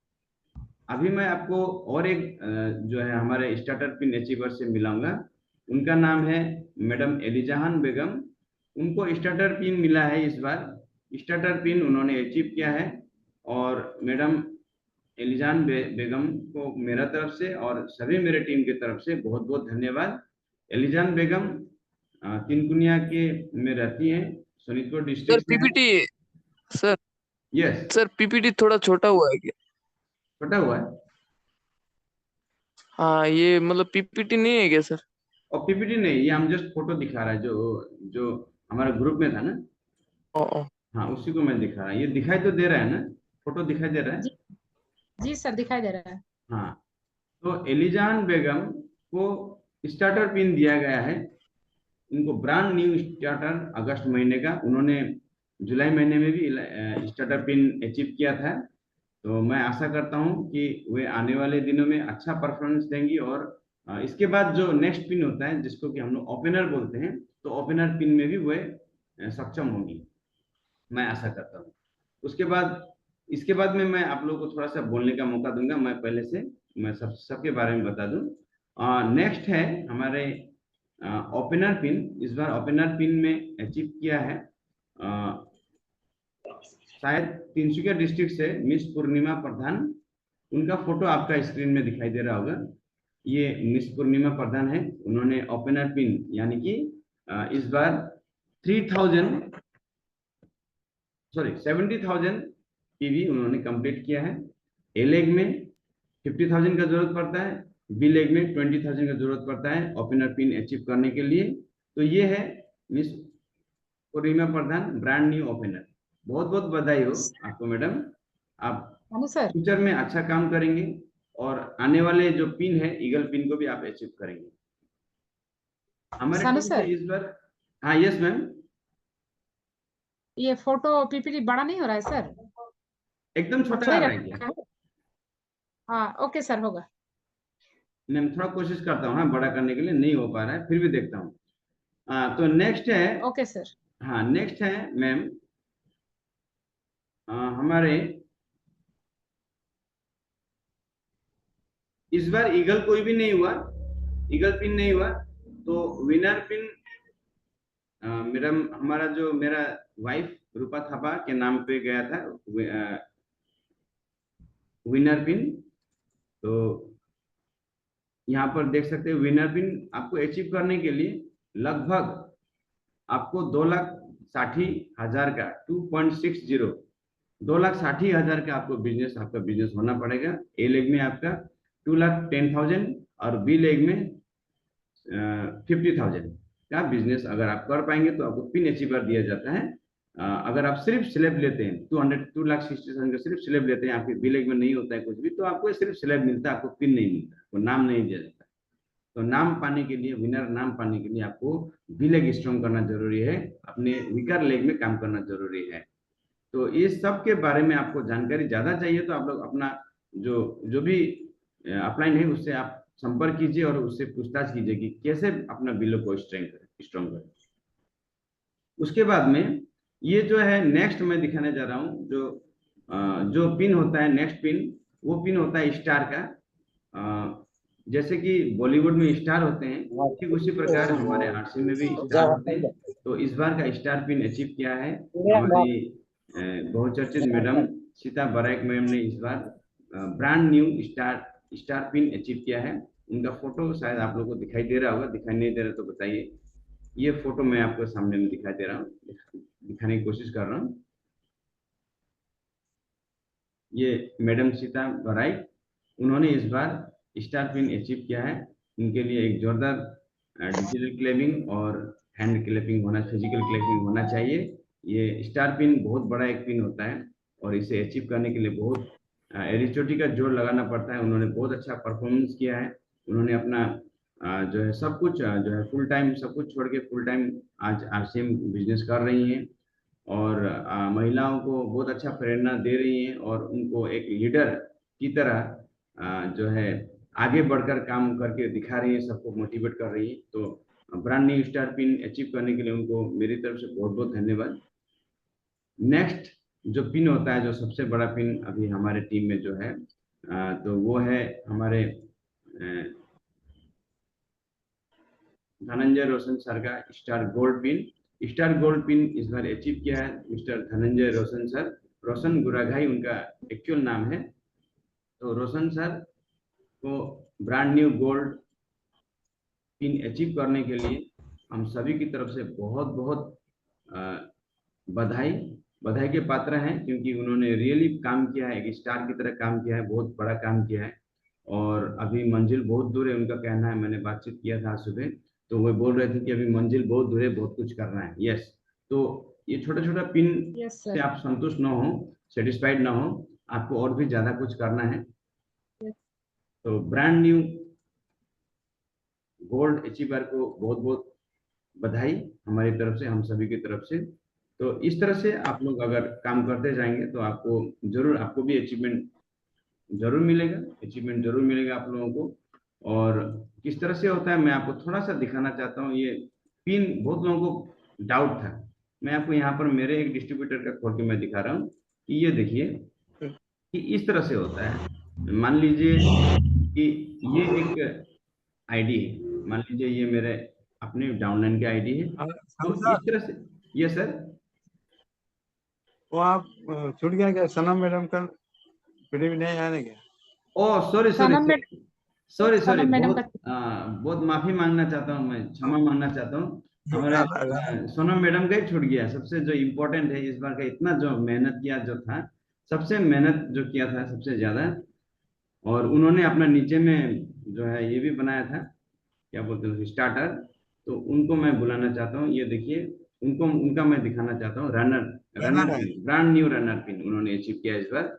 अभी मैं आपको और एक जो है हमारे स्टार्टर पिन अचीवर से मिलाऊंगा। उनका नाम है मैडम एलिजहान बेगम। उनको स्टार्टर पिन मिला है इस बार। स्टार्टर पिन उन्होंने अचीव किया है। और मैडम एलिजान बेगम को मेरा तरफ से और सभी मेरे टीम की तरफ से बहुत बहुत धन्यवाद। एलिजान बेगम तिनकुनिया के में रहती हैं, सोनीतपुर सर डिस्ट्रिक्ट में। PPT sir yes sir PPT थोड़ा छोटा हुआ है क्या? छोटा हुआ है। हाँ, ये मतलब पीपीटी नहीं है क्या सर? और पीपीटी नहीं, ये हम जस्ट फोटो दिखा रहा है जो जो हमारे ग्रुप में था ना। ओ हाँ, उसी को मैं दिखा रहा है। ये दिखाई तो दे रहा है ना, फोटो दिखाई दे रहा है। जी जी सर, दिखाई दे रहा है। हाँ, तो एलिजान बेगम को स्टार्टर पिन दिया गया है। उनको ब्रांड न्यू स्टार्टर अगस्त महीने का, उन्होंने जुलाई महीने में भी स्टार्टर पिन अचीव किया था। तो मैं आशा करता हूं कि वे आने वाले दिनों में अच्छा परफॉर्मेंस देंगी। और इसके बाद जो नेक्स्ट पिन होता है जिसको कि हम लोग ओपनर बोलते हैं, तो ओपनर पिन में भी वे सक्षम होंगी, मैं आशा करता हूँ। उसके बाद इसके बाद में मैं आप लोगों को थोड़ा सा बोलने का मौका दूंगा। मैं पहले से मैं सबके बारे में बता दूं। नेक्स्ट है हमारे ओपनर पिन। इस बार ओपनर पिन में अचीव किया है शायद तिनसुकिया डिस्ट्रिक्ट से मिस पूर्णिमा प्रधान। उनका फोटो आपका स्क्रीन में दिखाई दे रहा होगा। ये मिस पूर्णिमा प्रधान है। उन्होंने ओपनर पिन यानी कि इस बार 70,000 पीवी उन्होंने कंप्लीट किया है। ए लेग में 50,000 का जरूरत पड़ता है, बी लेग में 20,000 का जरूरत पड़ता है ओपनर पिन अचीव करने के लिए। तो ये है मिस पूर्णिमा प्रधान ब्रांड न्यू ओपनर। बहुत बहुत बधाई हो आपको मैडम, आप सर फ्यूचर में अच्छा काम करेंगे और आने वाले जो पिन है ईगल पिन को भी आप अचीव करेंगे। हमारे सानू टीम से सर, इस बार, हाँ यस मैम, ये फोटो पीपीटी बड़ा नहीं हो रहा है सर? एकदम छोटा छोटा आ ही रहा है रखा क्या? है? हाँ ओके सर, होगा। मैम थोड़ा कोशिश करता हूँ ना बड़ा करने के लिए, नहीं हो पा रहा है, फिर भी देखता हूँ। तो नेक्स्ट है, ओके सर। हाँ नेक्स्ट है मैम हमारे इस बार ईगल कोई भी नहीं हुआ, ईगल पिन नहीं हुआ, तो विनर पिन मेरा हमारा जो मेरा वाइफ रूपा थापा के नाम पे गया था विनर पिन। तो यहाँ पर देख सकते हैं विनर पिन आपको अचीव करने के लिए लगभग आपको 2,60,000 का 2.60 2,60,000 का आपको बिजनेस, आपका बिजनेस होना पड़ेगा। ए लेग में आपका 2,10,000 और बी लेग में 50,000 का बिजनेस अगर आप कर पाएंगे तो आपको पिन अचीवर दिया जाता है। अगर आप सिर्फ स्लैब लेते हैं 2,60,000 का सिर्फ स्लैब लेते हैं, आपके बी लेग में नहीं होता है कुछ भी, तो आपको सिर्फ स्लैब मिलता है, आपको पिन नहीं मिलता, आपको नाम नहीं दिया जाता। तो नाम पाने के लिए, विनर नाम पाने के लिए आपको बी लेग स्ट्रॉन्ग करना जरूरी है, अपने वीकर लेग में काम करना जरूरी है। तो इस सब के बारे में आपको जानकारी ज्यादा चाहिए तो आप लोग अपना जो जो भी अपलाइन है उससे आप संपर्क कीजिए और उससे पूछताछ कीजिए कि कैसे अपना बिलो को स्ट्रॉन्ग करें। उसके बाद में ये जो है नेक्स्ट मैं दिखाने जा रहा हूँ, जो पिन होता है नेक्स्ट पिन, वो पिन होता है स्टार का। जैसे कि बॉलीवुड में स्टार होते हैं, ठीक उसी प्रकार हमारे आरसी में भी स्टार होते हैं। तो इस बार का स्टार पिन अचीव किया है हमारी बहुचर्चित मैडम सीता बराइक मैम ने। इस बार brand new star pin achieve किया है। उनका फोटो शायद आप लोगों को दिखाई दे रहा होगा, दिखाई नहीं दे रहा तो बताइए। ये फोटो मैं आपको सामने में दिखाई दे रहा हूँ, दिखाने की कोशिश कर रहा हूँ। ये मैडम सीता बराइक, उन्होंने इस बार स्टार पिन अचीव किया है। उनके लिए एक जोरदार डिजिटल क्लैपिंग और हैंड क्लैपिंग होना, फिजिकल क्लैपिंग होना चाहिए। ये स्टार पिन बहुत बड़ा एक पिन होता है और इसे अचीव करने के लिए बहुत एरिचोटी का जोर लगाना पड़ता है। उन्होंने बहुत अच्छा परफॉर्मेंस किया है। उन्होंने अपना जो है सब कुछ जो है फुल टाइम सब कुछ छोड़ के फुल टाइम आज आरसीएम बिजनेस कर रही हैं और महिलाओं को बहुत अच्छा प्रेरणा दे रही हैं और उनको एक लीडर की तरह जो है आगे बढ़कर काम करके दिखा रही है, सबको मोटिवेट कर रही है। तो brand new star pin achieve करने के लिए उनको मेरी तरफ से बहुत बहुत धन्यवाद। नेक्स्ट जो पिन होता है, जो सबसे बड़ा पिन अभी हमारे टीम में जो है तो वो है हमारे धनंजय रोशन सर का star gold pin. Star gold pin इस बार अचीव किया है मिस्टर धनंजय रोशन सर। रोशन गुराघाई उनका एक्चुअल नाम है। तो रोशन सर को brand new gold pin achieve करने के लिए हम सभी की तरफ से बहुत बहुत बधाई के पात्र हैं, क्योंकि उन्होंने रियली काम किया है, एक स्टार की तरह काम किया है, बहुत बड़ा काम किया है और अभी मंजिल बहुत दूर है उनका कहना है। मैंने बातचीत किया था सुबह, तो वो बोल रहे थे कि अभी मंजिल बहुत दूर है, बहुत कुछ करना है। यस, तो ये छोटा छोटा पिन से आप संतुष्ट ना हो, सेटिस्फाइड ना हो, आपको और भी ज्यादा कुछ करना है। तो ब्रांड न्यू गोल्ड अचीवर को बहुत बहुत बधाई हमारी तरफ से, हम सभी की तरफ से। तो इस तरह से आप लोग अगर काम करते जाएंगे तो आपको जरूर, आपको भी अचीवमेंट जरूर मिलेगा आप लोगों को। और किस तरह से होता है मैं आपको थोड़ा सा दिखाना चाहता हूँ। ये पिन बहुत लोगों को डाउट था, मैं आपको यहाँ पर मेरे एक डिस्ट्रीब्यूटर का खोल के मैं दिखा रहा हूँ कि ये देखिए कि इस तरह से होता है। मान लीजिए कि ये एक आईडी है, मान लीजिए ये मेरे अपने डाउनलाइन की आईडी है। तो इस तरह से ये सर वो आप छूट गया क्या सनम मैडम का पीडीएफ नहीं आने क्या? ओह सॉरी सनम मैडम बहुत बहुत माफी मांगना चाहता हूँ, मैं क्षमा मांगना चाहता हूँ। हमारे सोनम मैडम का ही छूट गया। सबसे जो इम्पोर्टेंट है इस बार का, इतना जो मेहनत किया जो था, सबसे मेहनत जो किया था सबसे ज्यादा, और उन्होंने अपना नीचे में जो है ये भी बनाया था, क्या बोलते हैं स्टार्टर, तो उनको मैं बुलाना चाहता हूँ। ये देखिए, उनको उनका मैं दिखाना चाहता हूँ runner, runner pin, brand new runner pin उन्होंने अचीव किया इस बार।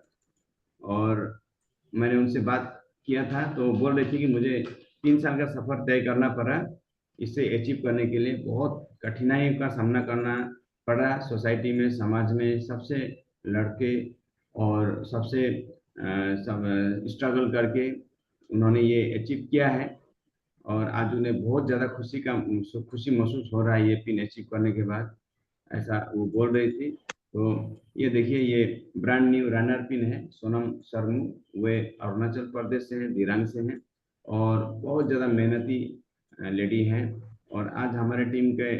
और मैंने उनसे बात किया था तो बोल रहे थे कि मुझे 3 साल का सफर तय करना पड़ा, इसे अचीव करने के लिए बहुत कठिनाइयों का सामना करना पड़ा। सोसाइटी में, समाज में सबसे लड़के और सबसे सब स्ट्रगल करके उन्होंने ये अचीव किया है। और आज उन्हें बहुत ज़्यादा खुशी महसूस हो रहा है ये पिन अचीव करने के बाद, ऐसा वो बोल रही थी। तो ये देखिए, ये ब्रांड न्यू रनर पिन है। सोनम सरमू, वे अरुणाचल प्रदेश से हैं, दिरांग से हैं, और बहुत ज़्यादा मेहनती लेडी हैं। और आज हमारे टीम के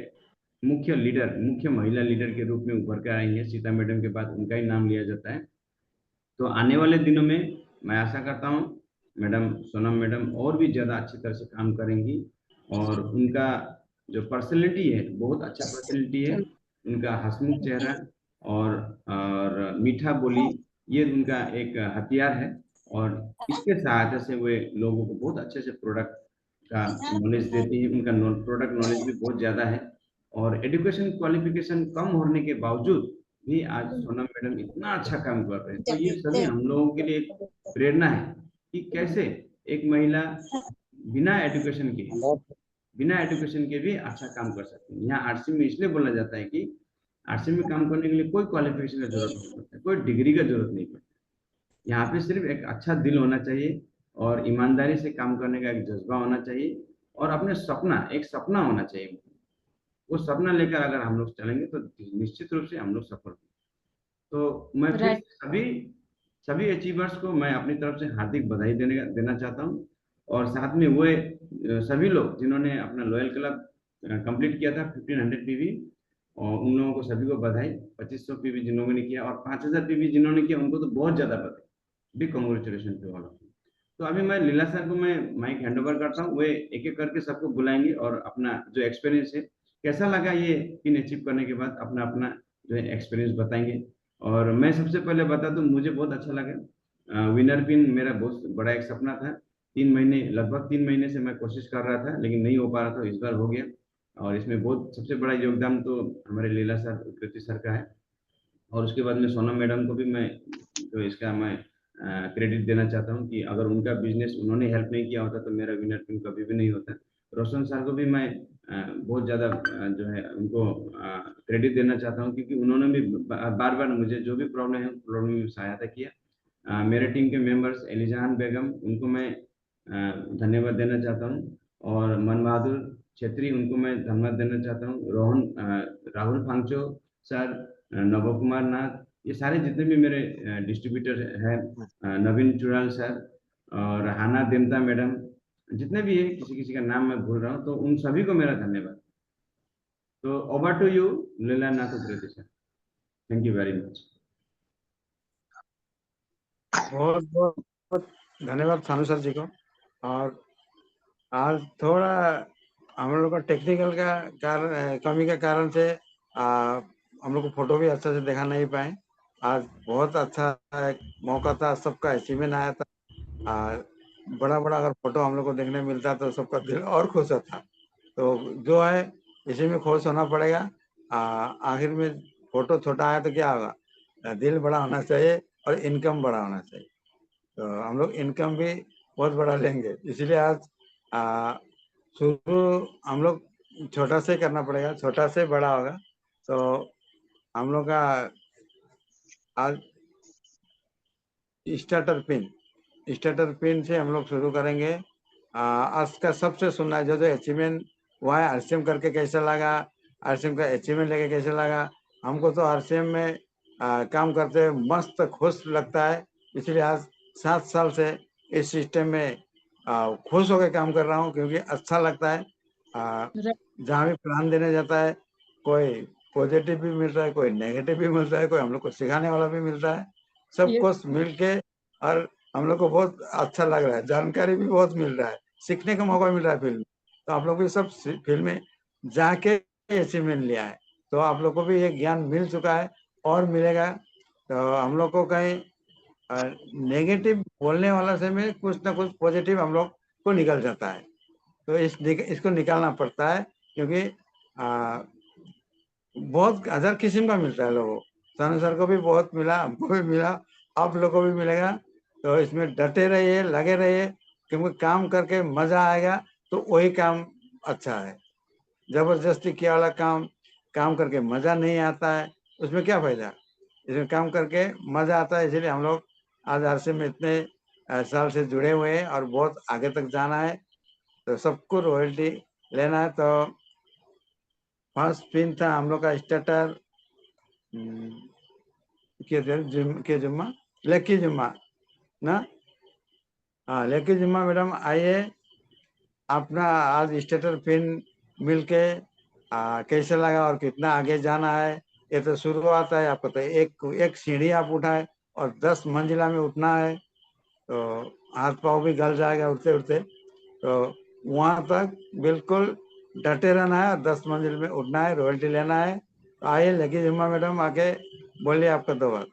मुख्य लीडर, मुख्य महिला लीडर के रूप में उभर कर आई हैं। सीता मैडम के बाद उनका ही नाम लिया जाता है। तो आने वाले दिनों में मैं आशा करता हूँ मैडम, सोनम मैडम और भी ज़्यादा अच्छी तरह से काम करेंगी। और उनका जो पर्सनैलिटी है, बहुत अच्छा पर्सनैलिटी है उनका, हंसमुख चेहरा और मीठा बोली, ये उनका एक हथियार है। और इसके सहायता से वे लोगों को बहुत अच्छे से प्रोडक्ट का नॉलेज देती है। उनका प्रोडक्ट नॉलेज भी बहुत ज़्यादा है। और एजुकेशन क्वालिफिकेशन कम होने के बावजूद भी आज सोनम मैडम इतना अच्छा काम कर रहे हैं। तो ये सभी हम लोगों के लिए एक प्रेरणा है कि कैसे एक महिला बिना एजुकेशन के, बिना एजुकेशन के भी अच्छा काम कर सकते हैं। यहाँ आरसी में इसलिए बोला जाता है कि आरसी में काम करने के लिए कोई क्वालिफिकेशन का जरूरत नहीं पड़ता, कोई डिग्री का जरूरत नहीं पड़ता। यहाँ पे सिर्फ एक अच्छा दिल होना चाहिए और ईमानदारी से काम करने का एक जज्बा होना चाहिए, और अपने सपना, एक सपना होना चाहिए। वो सपना लेकर अगर हम लोग चलेंगे तो निश्चित रूप से हम लोग सफल होंगे। तो मैं फिर राइट। सभी सभी अचीवर्स को मैं अपनी तरफ से हार्दिक बधाई देना चाहता हूँ। और साथ में वो सभी लोग जिन्होंने अपना लॉयल क्लब कंप्लीट किया था 1500 पीवी, और उन लोगों को सभी को बधाई। 2500 पीवी जिन लोगों ने किया और 5000 पीवी जिन्होंने किया, उनको तो बहुत ज्यादा बधाई, big congratulation to all of you. तो अभी मैं लीला सर को मैं माइक हैंड ओवर करता हूँ। वे एक एक करके सबको बुलाएंगे और अपना जो एक्सपीरियंस है, कैसा लगा ये पिन अचीव करने के बाद, अपना अपना जो है एक्सपीरियंस बताएंगे। और मैं सबसे पहले बता दूं, मुझे बहुत अच्छा लगा। विनर पिन मेरा बहुत बड़ा एक सपना था। 3 महीने, लगभग 3 महीने से मैं कोशिश कर रहा था, लेकिन नहीं हो पा रहा था, इस बार हो गया। और इसमें बहुत सबसे बड़ा योगदान तो हमारे लीला सर, कृति सर का है। और उसके बाद में सोनम मैडम को भी मैं जो इसका मैं क्रेडिट देना चाहता हूँ कि अगर उनका बिजनेस उन्होंने हेल्प नहीं किया होता तो मेरा विनर पिन कभी भी नहीं होता। रोशन सर को भी मैं बहुत ज़्यादा जो है उनको क्रेडिट देना चाहता हूँ, क्योंकि उन्होंने भी बार बार मुझे जो भी प्रॉब्लम है, प्रॉब्लम में सहायता किया। मेरे टीम के मेंबर्स एलिजान बेगम, उनको मैं धन्यवाद देना चाहता हूँ। और मन बहादुर छेत्री, उनको मैं धन्यवाद देना चाहता हूँ। राहुल फांगचो सर, नव कुमार नाथ, ये सारे जितने भी मेरे डिस्ट्रीब्यूटर हैं, नवीन चुड़ाल सर और हाना देमता मैडम, जितने भी है, किसी किसी का नाम मैं भूल रहा हूँ, तो उन सभी को मेरा धन्यवाद। तो over to you Leela Nath Upreti sir, thank you very much. बहुत बहुत धन्यवाद सानू सर जी को। और आज थोड़ा हम लोग का टेक्निकल का कमी के कारण से हम लोग को फोटो भी अच्छा से दिखा नहीं पाए। आज बहुत अच्छा एक मौका था, सबका अचीवमेंट आया था। बड़ा बड़ा अगर फोटो हम लोग को देखने मिलता तो सबका दिल और खुश होता। तो जो है इसी में खुश होना पड़ेगा। आखिर में फोटो छोटा है तो क्या होगा, दिल बड़ा होना चाहिए और इनकम बड़ा होना चाहिए। तो हम लोग इनकम भी बहुत बड़ा लेंगे, इसलिए आज शुरू हम लोग छोटा से करना पड़ेगा, छोटा से बड़ा होगा। तो हम लोग का आज स्टार्टर पिन से हम लोग शुरू करेंगे। आज का सबसे सुनना है जो अचीवमेंट हुआ है, आरसीएम करके कैसा लगा, आरसीएम का अचीवमेंट लेके कैसा लगा। हमको तो आरसीएम में काम करते मस्त खुश लगता है, इसलिए आज 7 साल से इस सिस्टम में खुश होकर काम कर रहा हूँ, क्योंकि अच्छा लगता है। जहाँ भी प्लान देने जाता है, कोई पॉजिटिव भी मिल रहा है, कोई नेगेटिव भी मिल रहा है, कोई हम लोग को सिखाने वाला भी मिल रहा है, सब कुछ मिल के। और हम लोग को बहुत अच्छा लग रहा है, जानकारी भी बहुत मिल रहा है, सीखने का मौका मिल रहा है फील्ड में। तो आप लोग भी सब फील्ड में जाके अचीवमेंट लिया है। तो आप लोग को भी ये ज्ञान मिल चुका है और मिलेगा। तो हम लोग को कहीं नेगेटिव बोलने वाला से में कुछ ना कुछ पॉजिटिव हम लोग को निकल जाता है। तो इसको निकालना पड़ता है, क्योंकि बहुत हजार किस्म का मिलता है लोगों को। सानू सर को भी बहुत मिला, हमको भी मिला, आप लोग को भी मिलेगा। तो इसमें डटे रहिए, लगे रहिए, क्योंकि काम करके मजा आएगा तो वही काम अच्छा है। जबरदस्ती किया वाला काम करके मजा नहीं आता है, उसमें क्या फायदा। इसमें काम करके मजा आता है, इसलिए हम लोग आज आरसी में इतने साल से जुड़े हुए हैं और बहुत आगे तक जाना है। तो सबको रॉयल्टी लेना है। तो फर्स्ट पिन था हम लोग का स्टार्टर के जुम्मा लेकी जुम्मा ना। हाँ, लेकी जुम्मा मैडम आइए, अपना आज स्टार्टर पिन मिलके कैसे लगा और कितना आगे जाना है। ये तो शुरुआत है, आपको तो एक सीढ़ी आप उठाए और 10 मंजिला में उठना है, तो हाथ पाँव भी गल जाएगा उठते उठते। तो वहां तक बिल्कुल डटे रहना है और 10 मंजिल में उठना है, रॉयल्टी लेना है। तो आइए लेकी जुम्मा मैडम, आके बोलिए आपका 2 बात।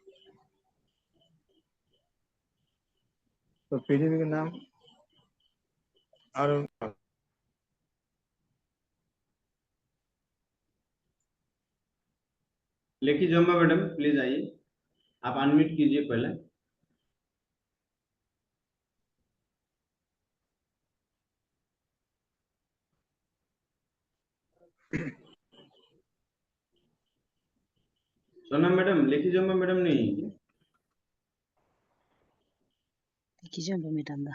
तो पीडीपी के नाम और लेकी जोमा मैडम प्लीज आइए, आप अनम्यूट कीजिए पहले। सोनम मैडम, लेकी जोमा मैडम नहीं है क्या? लेकिजम मैडम दा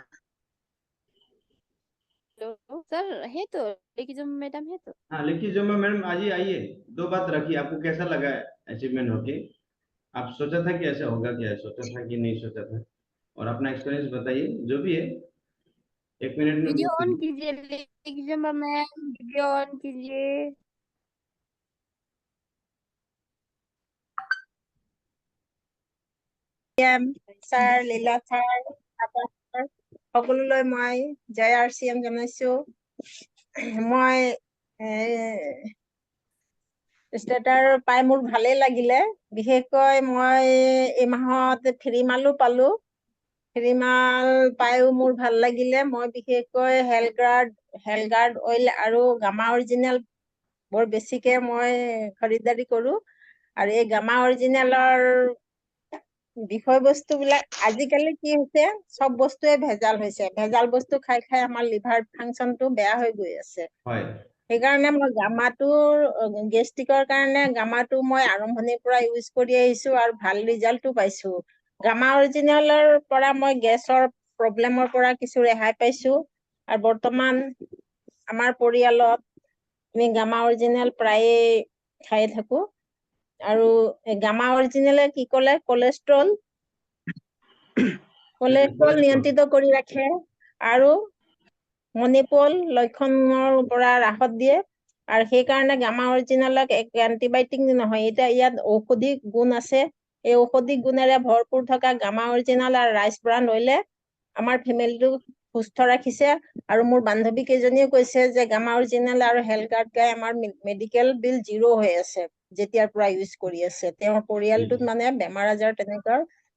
हेलो सर, है तो लेकिन मैडम है तो। हाँ, लेकी जोमा मैडम आइए आइए, 2 बात रखिए, आपको कैसा लगा अचीवमेंट होके? आप सोचा था कि ऐसा होगा, क्या सोचा था कि नहीं सोचा था? और अपना एक्सपीरियंस बताइए, जो भी है 1 मिनट में वीडियो ऑन बोलिए। कीजिए लेकिन मैम, वीडियो ऑन कीजिए। ছাৰ, লীলা ছাৰ, আপা ছাৰ, সকলোলৈ মই জয় RCM জনাইছো। মই ষ্টেটাৰ পাই মোৰ ভালেই লাগিলে। বিশেষকৈ মই এই মাহত ফ্ৰী মালো পালো। ফ্ৰী মাল পাইও মোৰ ভাল লাগিলে। মই বিশেষকৈ হেলগাৰ্ড অইল আৰু গামা অৰিজিনেল বৰ বেছিকে মই খৰিদাৰী কৰো। আৰু এই গামা অৰিজিনেলৰ বিষয়বস্তুবিলাক আজিকালি কি হৈছে, সব বস্তুৱে ভেজাল হৈছে। ভেজাল বস্তু খাই খাই আমাৰ লিভাৰ ফাংচনটো বেয়া হৈ গৈ আছে। হয়, সেইকাৰণে মই গেষ্ট্ৰিকৰ কাৰণে গামাটো মই আৰম্ভণিৰ পৰা ইউজ কৰি আহিছো আৰু ভাল ৰিজাল্টটো পাইছো। গামা অৰিজিনেলৰ পৰা মই গেছৰ প্ৰব্লেমৰ পৰা কিছু ৰেহাই পাইছো। আৰু বৰ্তমান আমাৰ পৰিয়ালত আমি গামা অৰিজিনেল প্ৰায়ে খাই থাকো। আৰু গামা অৰিজিনেলে কি ক'লে, কোলেষ্ট্ৰল নিয়ন্ত্ৰিত কৰি ৰাখে আৰু মণিপল লক্ষণৰ পৰা ৰাহত দিয়ে। আৰু সেইকাৰণে গামা অৰিজিনেলক এক এণ্টিবায়টিক নহয়, এতিয়া ইয়াত ঔষধি গুণ আছে। এই ঔষধি গুণেৰে ভৰপূৰ থকা গামা অৰিজিনেল আৰু ৰাইচ ব্ৰাণ্ড অইলে আমাৰ ফেমিলিটো সুস্থ ৰাখিছে। আৰু মোৰ বান্ধৱী কেইজনীয়ে কৈছে যে গামা অৰিজিনেল আৰু হেলগাৰ্ড গাই আমাৰ মেডিকেল বিল 0 হৈ আছে যেতিয়াৰ পৰা ইউজ কৰি আছে। তেওঁৰ পৰিয়ালটোত মানে বেমাৰ আজাৰ তেনেকুৱা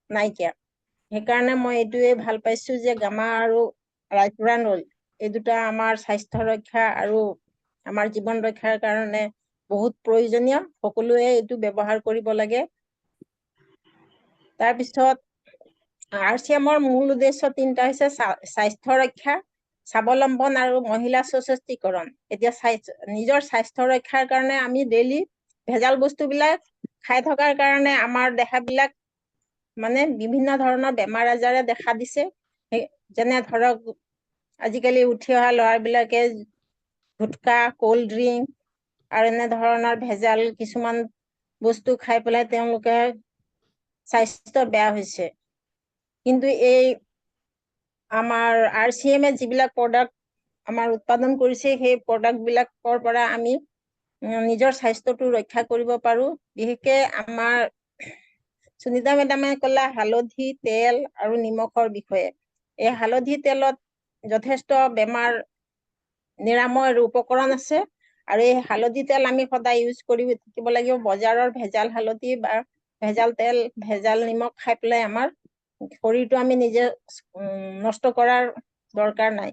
নাইকিয়া। সেইকাৰণে মই এইটোৱে ভাল পাইছো যে গামা আৰু ৰাইচ ব্ৰাণ্ড অইল এই দুটা আমাৰ স্বাস্থ্য ৰক্ষা আৰু আমাৰ জীৱন ৰক্ষাৰ কাৰণে বহুত প্ৰয়োজনীয়। সকলোৱে এইটো ব্যৱহাৰ কৰিব লাগে। তাৰপিছত RCMৰ মূল উদ্দেশ্য 3টা হৈছে স্বাস্থ্য ৰক্ষা, স্বাৱলম্বন আৰু মহিলা সশক্তিকৰণ। এতিয়া নিজৰ স্বাস্থ্য ৰক্ষাৰ কাৰণে আমি ডেইলি ভেজাল বস্তুবিলাক খাই থকাৰ কাৰণে আমাৰ দেহাবিলাক মানে বিভিন্ন ধৰণৰ বেমাৰ আজাৰে দেখা দিছে। যেনে ধৰক আজিকালি উঠি অহা ল'ৰাবিলাকে গুটকা, কোল্ড ড্ৰিংক আৰু এনে ধৰণৰ ভেজাল কিছুমান বস্তু খাই পেলাই তেওঁলোকে স্বাস্থ্য বেয়া হৈছে। কিন্তু এই আমাৰ RCM যিবিলাক প্ৰডাক্ট আমাৰ উৎপাদন কৰিছে, সেই প্ৰডাক্টবিলাকৰ পৰা আমি নিজৰ স্বাস্থ্যটো ৰক্ষা কৰিব পাৰো। বিশেষকে আমাৰ সুনিতা মেডামে ক'লে হালধি তেল আৰু নিমখৰ বিষয়ে। এই হালধি তেলত যথেষ্ট বেমাৰ নিৰাময়ৰ উপকৰণ আছে আৰু এই হালধি তেল আমি সদায় ইউজ কৰি থাকিব লাগিব। বজাৰৰ ভেজাল হালধি বা ভেজাল তেল, ভেজাল নিমখ খাই পেলাই আমাৰ শৰীৰটো আমি নিজে নষ্ট কৰাৰ দৰকাৰ নাই।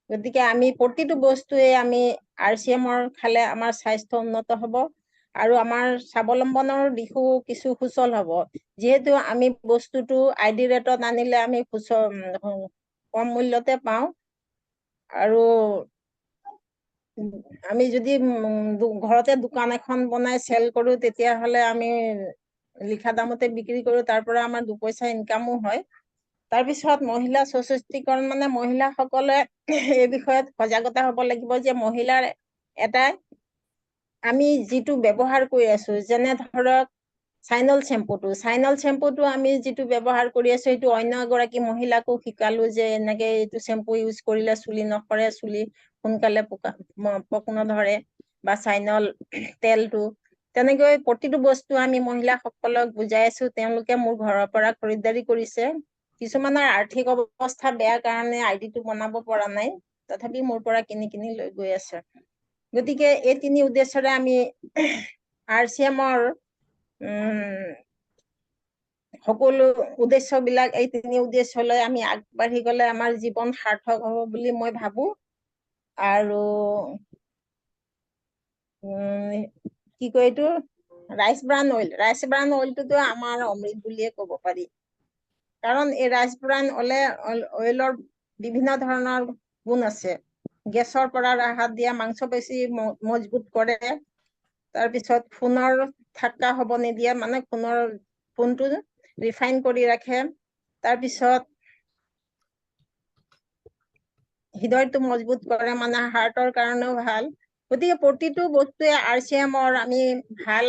গতিকে আমি প্ৰতিটো বস্তুৱে আমি RCMৰ খালে আমাৰ স্বাস্থ্য উন্নত হ'ব আৰু আমাৰ স্বাৱলম্বনৰ দিশো কিছু সুচল হ'ব। যিহেতু আমি বস্তুটো ID ৰেটত আনিলে আমি কম মূল্যতে পাওঁ আৰু আমি যদি ঘৰতে দোকান এখন বনাই চেল কৰো তেতিয়াহ'লে আমি লিখা দামতে বিক্ৰী কৰো, তাৰ পৰা আমাৰ 2 পইচা ইনকামো হয়। তাৰপিছত মহিলা সশক্তিকৰণ মানে মহিলাসকলে এই বিষয়ত সজাগতা হ'ব লাগিব যে মহিলাৰ এটাই আমি যিটো ব্যৱহাৰ কৰি আছো, যেনে ধৰক চাইনল চেম্পুটো আমি যিটো ব্যৱহাৰ কৰি আছো সেইটো অন্য এগৰাকী মহিলাকো শিকালো যে এনেকে এইটো চেম্পু ইউজ কৰিলে চুলি নসৰে, চুলি সোনকালে পোক নধৰে, বা চাইনল তেলটো। তেনেকৈ প্ৰতিটো বস্তু আমি মহিলাসকলক বুজাই আছো। তেওঁলোকে মোৰ ঘৰৰ পৰা খৰিদাৰী কৰিছে। কিছুমানৰ আৰ্থিক অৱস্থা বেয়া কাৰণে ID টো বনাব পৰা নাই, তথাপি মোৰ পৰা কিনি লৈ গৈ আছে। গতিকে এই 3 উদ্দেশ্যৰে আমি RCMৰ সকলো উদ্দেশ্যবিলাক, এই 3 উদ্দেশ্যলৈ আমি আগবাঢ়ি গলে আমাৰ জীৱন সাৰ্থক হ'ব বুলি মই ভাবো। আৰু কি কয় এইটো ৰাইচ ব্ৰান অইলটোতো আমাৰ অমৃত বুলিয়ে ক'ব পাৰি। কাৰণ এই ৰাইচ ব্ৰান অইলৰ বিভিন্ন ধৰণৰ গুণ আছে। গেছৰ পৰা ৰাহত দিয়া, মাংসপেশী মজবুত কৰে, তাৰপিছত খুনৰ ঠাক্কা হ'ব নিদিয়ে, মানে খুনটো ৰিফাইন কৰি ৰাখে, তাৰপিছত হৃদয়টো মজবুত কৰে, মানে হাৰ্টৰ কাৰণেও ভাল। গতিকে প্ৰতিটো বস্তুৱে RCMৰ আমি ভাল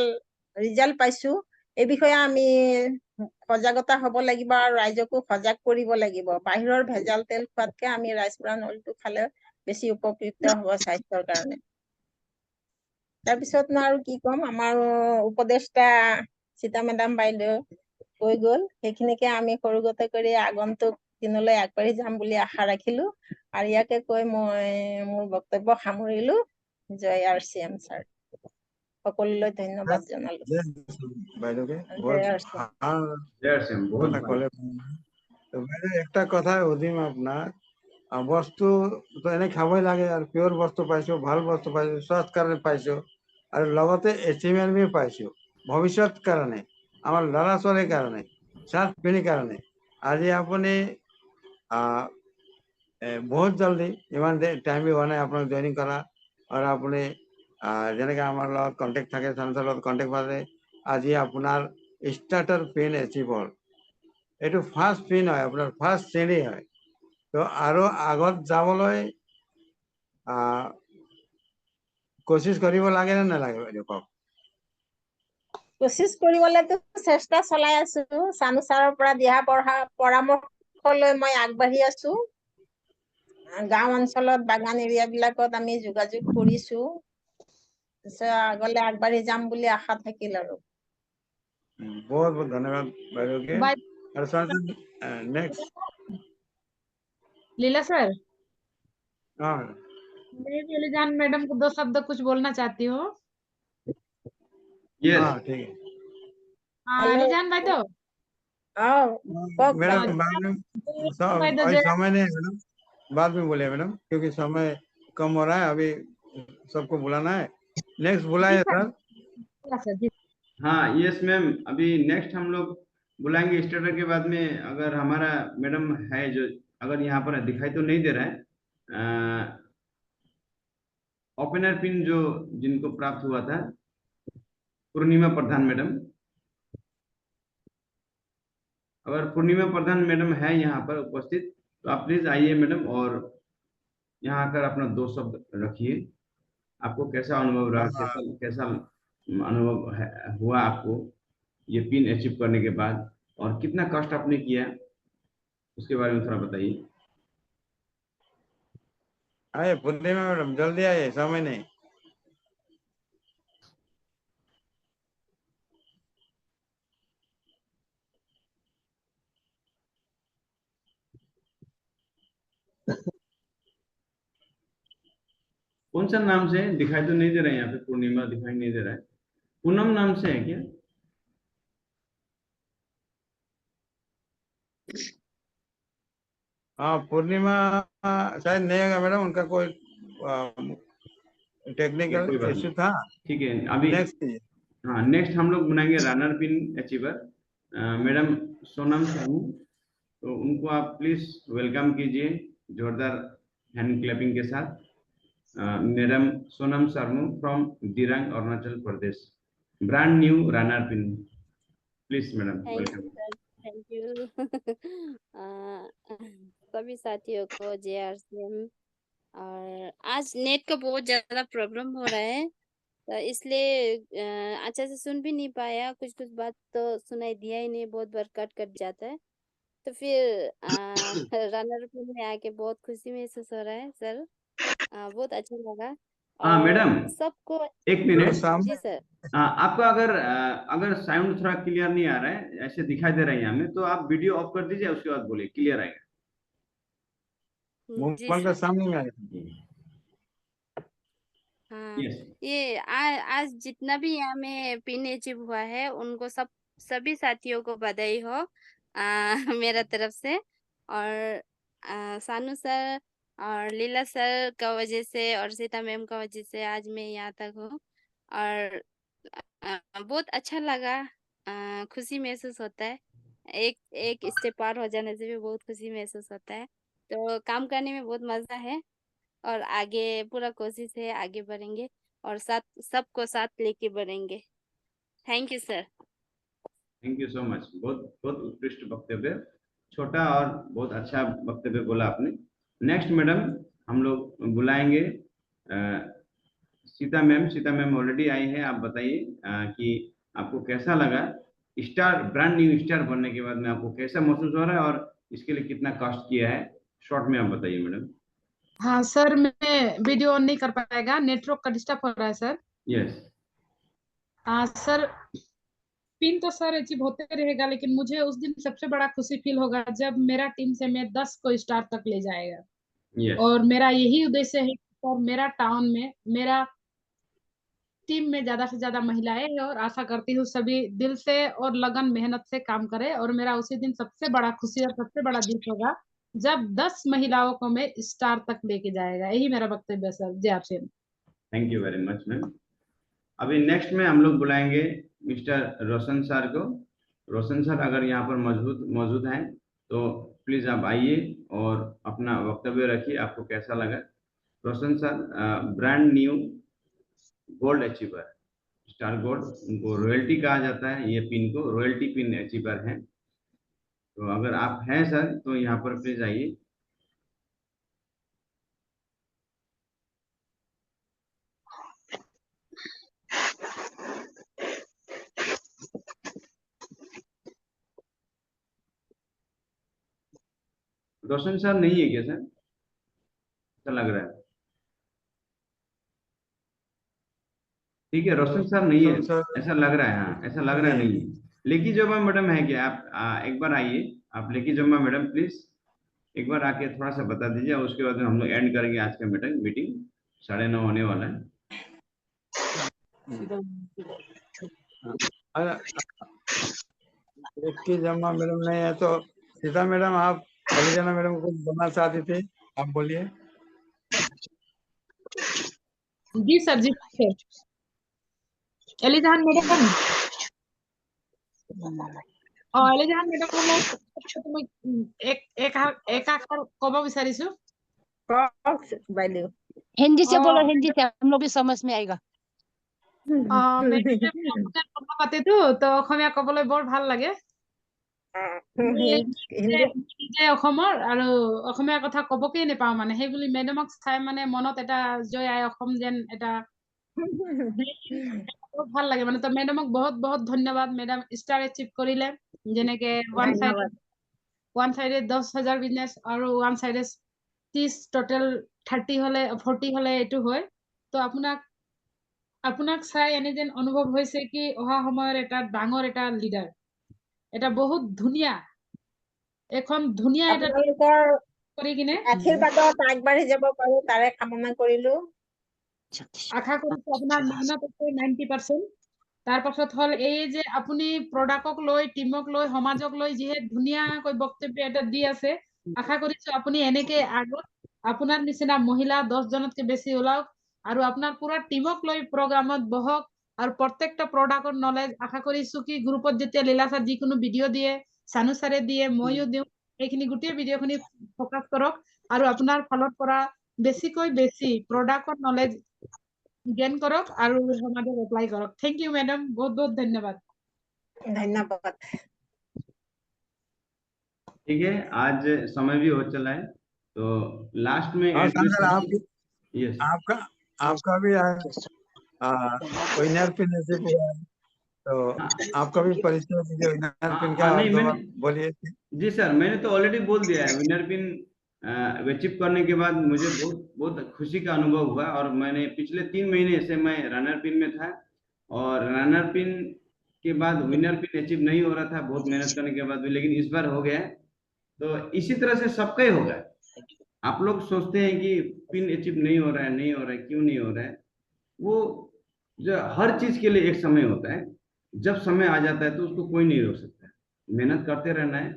ৰিজাল্ট পাইছো। এই বিষয়ে আমি সজাগতা হ'ব লাগিব আৰু ৰাইজকো সজাগ কৰিব লাগিব। বাহিৰৰ ভেজাল তেল খোৱাতকে আমি ৰাইচ ব্ৰান অইলটো খালে বেছি উপকৃত হ'ব স্বাস্থ্যৰ কাৰণে। তাৰপিছত আৰু কি ক'ম, আমাৰ উপদেষ্টা সীতা মেডাম বাইদেউ কৈ গ'ল, সেইখিনিকে আমি সৰুগতে কৰি আগন্তুক দিনলৈ আগবাঢ়ি যাম বুলি আশা ৰাখিলো। আৰু ইয়াকে কৈ মই মোৰ বক্তব্য সামৰিলো। জয় RCM ছাৰ। সকলোলৈ ধন্যবাদ জনালো। বাইদেউকে জয় বহুত RCM। ভাল बहुत কথা भाলো। ক'লে। তো বাইদেউ একটা কথা সুধিম আপোনাক, বস্তু তো এনে খাবই লাগে, আৰু পিয়ৰ বস্তু পাইছো, ভাল বস্তু পাইছো, স্বাস্থ্য কাৰণে পাইছো, আৰু লগতে এচিভমেণ্ট পাইছো ভৱিষ্যত কাৰণে, আমাৰ ল'ৰা ছোৱালীৰ কাৰণে, স্বাস্থ্য পিঢ়িৰ কাৰণে। আজি আপুনি বহুত জলদি, ইমান টাইম হোৱা নাই আপোনাক জইনিং কৰা, আৰু আপুনি যেনেকৈ আমাৰ লগত কণ্টেক্ট থাকে, চাঞ্চৰ লগত কণ্টেক্ট পাতে, আজি আপোনাৰ ষ্টাৰ্টাৰ পিন এচিভ হ'ল। এইটো ফাৰ্ষ্ট পিন হয়, আপোনাৰ ফাৰ্ষ্ট শ্ৰেণী হয়। তো আৰু আগত যাবলৈ কোচিছ কৰিব লাগে নে নালাগে বাইদেউ কওক? কোচিছ কৰিবলৈতো চেষ্টা চলাই আছো। চানু ছাৰৰ পৰা দিয়া পৰামৰ্শ লৈ মই আগবাঢ়ি আছো। গাঁও অঞ্চলত, বাগান এৰিয়া বিলাকত আমি যোগাযোগ কৰিছো। আগলৈ আগবাঢ়ি যাম বুলি আশা থাকিল আৰু। बहुत बहुत धन्यवाद বাইদেউকে। बाय और नेक्स्ट लीला सर, हाँ मैं भी अलीजान मैडम को 2 शब्द कुछ बोलना चाहती हूँ। यस, हाँ ठीक है हेलो। अलीजान भाई तो कওক मैडम বাইদেউ। बाद में भाई तो अभी जो समय नहीं है मैडम, बाद में बोलिए मैडम, क्योंकि समय कम हो रहा है, अभी सबको बुलाना है। नेक्स्ट जी बुलाए सर, सर। जी हाँ यस मैम। अभी नेक्स्ट हम लोग बुलाएंगे स्टार्टर के बाद में। अगर हमारा मैडम है जो, अगर यहाँ पर दिखाई तो नहीं दे रहा है, ओपनर पिन जो जिनको प्राप्त हुआ था, पूर्णिमा प्रधान मैडम। अगर पूर्णिमा प्रधान मैडम है यहाँ पर उपस्थित तो आप प्लीज आइए मैडम, और यहाँ आकर अपना 2 शब्द रखिए। आपको कैसा अनुभव रहा, हाँ हाँ कैसा अनुभव हुआ आपको ये पिन अचीव करने के बाद, और कितना कष्ट आपने किया, उसके बारे में थोड़ा बताइए। आइए पूर्णिमा मैडम, जल्दी आइए, समय नहीं। कौन सा नाम से है? दिखाई तो नहीं दे रहा है यहाँ पे, पूर्णिमा दिखाई नहीं दे रहा है। पूनम नाम से है क्या? हाँ पूर्णिमा शायद नहीं होगा मैडम, उनका कोई कोई टेक्निकल बात इश्यू नहीं, था। ठीक है। अभी नेक्स्ट हाँ, नेक्स्ट हम लोग बनाएंगे runner pin achiever, madam Sonam Sahu. तो उनको आप प्लीज वेलकम कीजिए जोरदार हैंड क्लैपिंग के साथ। Madam Sonam Sarmu from Dirang Arunachal Pradesh, brand new runner pin. Please madam thank welcome. You sir, thank you. सभी साथियों को JRCM। और आज नेट का बहुत ज्यादा प्रॉब्लम हो रहा है, तो इसलिए अच्छा से सुन भी नहीं पाया, कुछ कुछ बात तो सुनाई दिया ही नहीं, बहुत बार कट कट जाता है। तो फिर रनर में आके बहुत खुशी महसूस हो रहा है सर, बहुत अच्छा लगा। हाँ और मैडम, सबको एक जो मिनट। सामने जी सर। आपका अगर साउंड थोड़ा क्लियर नहीं आ रहा है, ऐसे दिखाई दे रहा है यहाँ में, तो आप वीडियो ऑफ कर दीजिए, उसके बाद बोलिए, क्लियर आएगा। जी मोबाइल का सर। सामने में आएगा। हाँ, यस, ये आज जितना भी यहाँ में पिन अचीव हुआ है, उनको सभी साथियों को बधाई हो मेरा तरफ से। और सानू सर और लीला सर का वजह से और सीता मैम का वजह से आज मैं यहाँ तक हूँ। और बहुत अच्छा लगा, खुशी महसूस होता है। एक एक स्टेप पार हो जाने से भी बहुत खुशी महसूस होता है। तो काम करने में बहुत मजा है, और आगे पूरा कोशिश है, आगे बढ़ेंगे और सबको साथ लेके बढ़ेंगे। Thank you sir. Thank you so much. बहुत बहुत उत्कृष्ट वक्तव्य, छोटा और बहुत अच्छा वक्तव्य बोला आपने। नेक्स्ट मैडम हम लोग बुलाएंगे Sita ma'am. Sita ma'am already I है, आप बताइए कि आपको कैसा लगा स्टार, ब्रांड न्यू स्टार बनने के बाद में आपको कैसा महसूस हो रहा है, और इसके लिए कितना कॉस्ट किया है, शॉर्ट में आप बताइए मैडम। हाँ सर, मैं वीडियो ऑन नहीं कर पाएगा, नेटवर्क का डिस्टर्ब हो रहा है सर। यस, हाँ सर, पिन तो सर अचीव होते रहेगा, लेकिन मुझे उस दिन सबसे बड़ा खुशी फील होगा जब मेरा टीम से मैं 10 को स्टार तक ले जाएगा। यस, और मेरा यही उद्देश्य है कि सर मेरा टाउन में, मेरा टीम में ज्यादा से ज्यादा महिलाएं हैं, और आशा करती हूँ सभी दिल से और लगन मेहनत से काम करें। और मेरा उसी दिन सबसे बड़ा खुशी और सबसे बड़ा दिन होगा जब 10 महिलाओं को मैं स्टार तक लेके जाएगा। यही मेरा वक्तव्य है सर। जय आपसे। Thank you very much ma'am. अभी नेक्स्ट में हम लोग बुलाएंगे मिस्टर रोशन सर को। रोशन सर अगर यहाँ पर मौजूद मौजूद हैं तो प्लीज आप आइए और अपना वक्तव्य रखिए, आपको कैसा लगा। Roshan sir brand new gold achiever, star gold, उनको रॉयल्टी कहा जाता है, ये पिन को रॉयल्टी पिन अचीवर हैं। तो अगर आप हैं सर तो यहाँ पर प्लीज आइए। रोशन सर नहीं है क्या सर, ऐसा लग रहा है? ठीक है, रोशन सर नहीं है, रोशन सर ऐसा लग रहा है। हाँ, ऐसा लग रहा है, नहीं। नहीं है। लेकी जोमा मैडम है क्या? आप एक बार आइए, आप लेकी जोमा मैडम प्लीज एक बार आके थोड़ा सा बता दीजिए, और उसके बाद में हम लोग एंड करेंगे आज का मीटिंग। मीटिंग 9:30 होने वाला है। एक की जमा मैडम नहीं है, तो सीता मैडम आप एलिजाना मैडम को बोलना चाहती थी, आप बोलिए। जी सर, जी सर। एलिजान मैडम, এলিজাহান মেডামক মই একাকাৰ কব বিচাৰিছো। কওক বাইদেউ। हिंदी से बोलो, অ', हिंदी से हम लोग भी समझ में आएगा। মেডামে কথা পাতেতো, তো অসমীয়া কবলৈ বৰ ভাল লাগে। মই হিন্দী নিজে অসমৰ, আৰু অসমীয়া কথা কবকেই নেপাওঁ মানে, সেই বুলি মেডামক চাই মানে মনত এটা জয় আই অসম যেন এটা বহুত ভাল লাগে মানে। তো মেডামক বহুত বহুত ধন্যবাদ। মেডাম ষ্টাৰ এচিভ কৰিলে, যেনেকে ধন্যবাদ। ওৱান সাইডে 10,000 বিজনেস আৰু ওৱান সাইডে 30, টোটেল 30 হলে 40 হলে এইটো হয়। তো আপোনাক চাই এনে যেন অনুভৱ হৈছে কি অহা সময়ৰ এটা ডাঙৰ এটা লিডাৰ, এটা বহুত ধুনীয়া, এখন ধুনীয়া এটা আপোনালোকৰ কৰি কিনে আশীৰ্বাদত আগবাঢ়ি যাব পাৰো তাৰে কামনা কৰিলো। আশা কৰিছো আপোনাৰ মেহনত আছে 90%। তাৰ পাছত হল এই যে আপুনি প্ৰডাক্টক লৈ টিমক লৈ সমাজক লৈ যিহে ধুনীয়াকৈ বক্তব্য এটা দি আছে, আশা কৰিছো আপুনি এনেকে আগত আপোনাৰ নিচিনা মহিলা 10 জনতকে বেছি ওলাওক আৰু আপোনাৰ পুৰা টিমক লৈ প্ৰগ্ৰামত বহক আৰু প্ৰত্যেকটা প্ৰডাক্টৰ নলেজ আশা কৰিছো কি গ্ৰুপত যেতিয়া লীলা ছাৰ যিকোনো ভিডিঅ' দিয়ে, সানু ছাৰে দিয়ে, মইও দিওঁ, এইখিনি গোটেই ভিডিঅ'খিনি ফকাস কৰক আৰু আপোনাৰ ফালৰ পৰা বেছিকৈ বেছি প্ৰডাক্টৰ নলেজ জ্ঞান কৰক আৰু সমাজক এপ্লাই কৰক। থেংক ইউ মেডাম, বহুত বহুত ধন্যবাদ। ধন্যবাদ। ठीक है, आज समय भी हो चला है, तो लास्ट में हाँ एड्रेस सर, यस आपका भी विनर पिन नसीब हुआ है, तो आपका भी परिचय दीजिए विनर पिन का। नहीं, मैंने बोलिए। जी सर, मैंने तो ऑलरेडी बोल दिया है। विनर पिन अचीव करने के बाद मुझे बहुत बहुत खुशी का अनुभव हुआ और मैंने पिछले 3 महीने से मैं रनर पिन में था और रनर पिन के बाद विनर पिन अचीव नहीं हो रहा था, बहुत मेहनत करने के बाद भी, लेकिन इस बार हो गया। तो इसी तरह से सबका ही होगा। आप लोग सोचते हैं कि पिन अचीव नहीं हो रहा है, क्यों नहीं हो रहा है? वो जो हर चीज के लिए एक समय होता है, जब समय आ जाता है तो उसको कोई नहीं रोक सकता। मेहनत करते रहना है।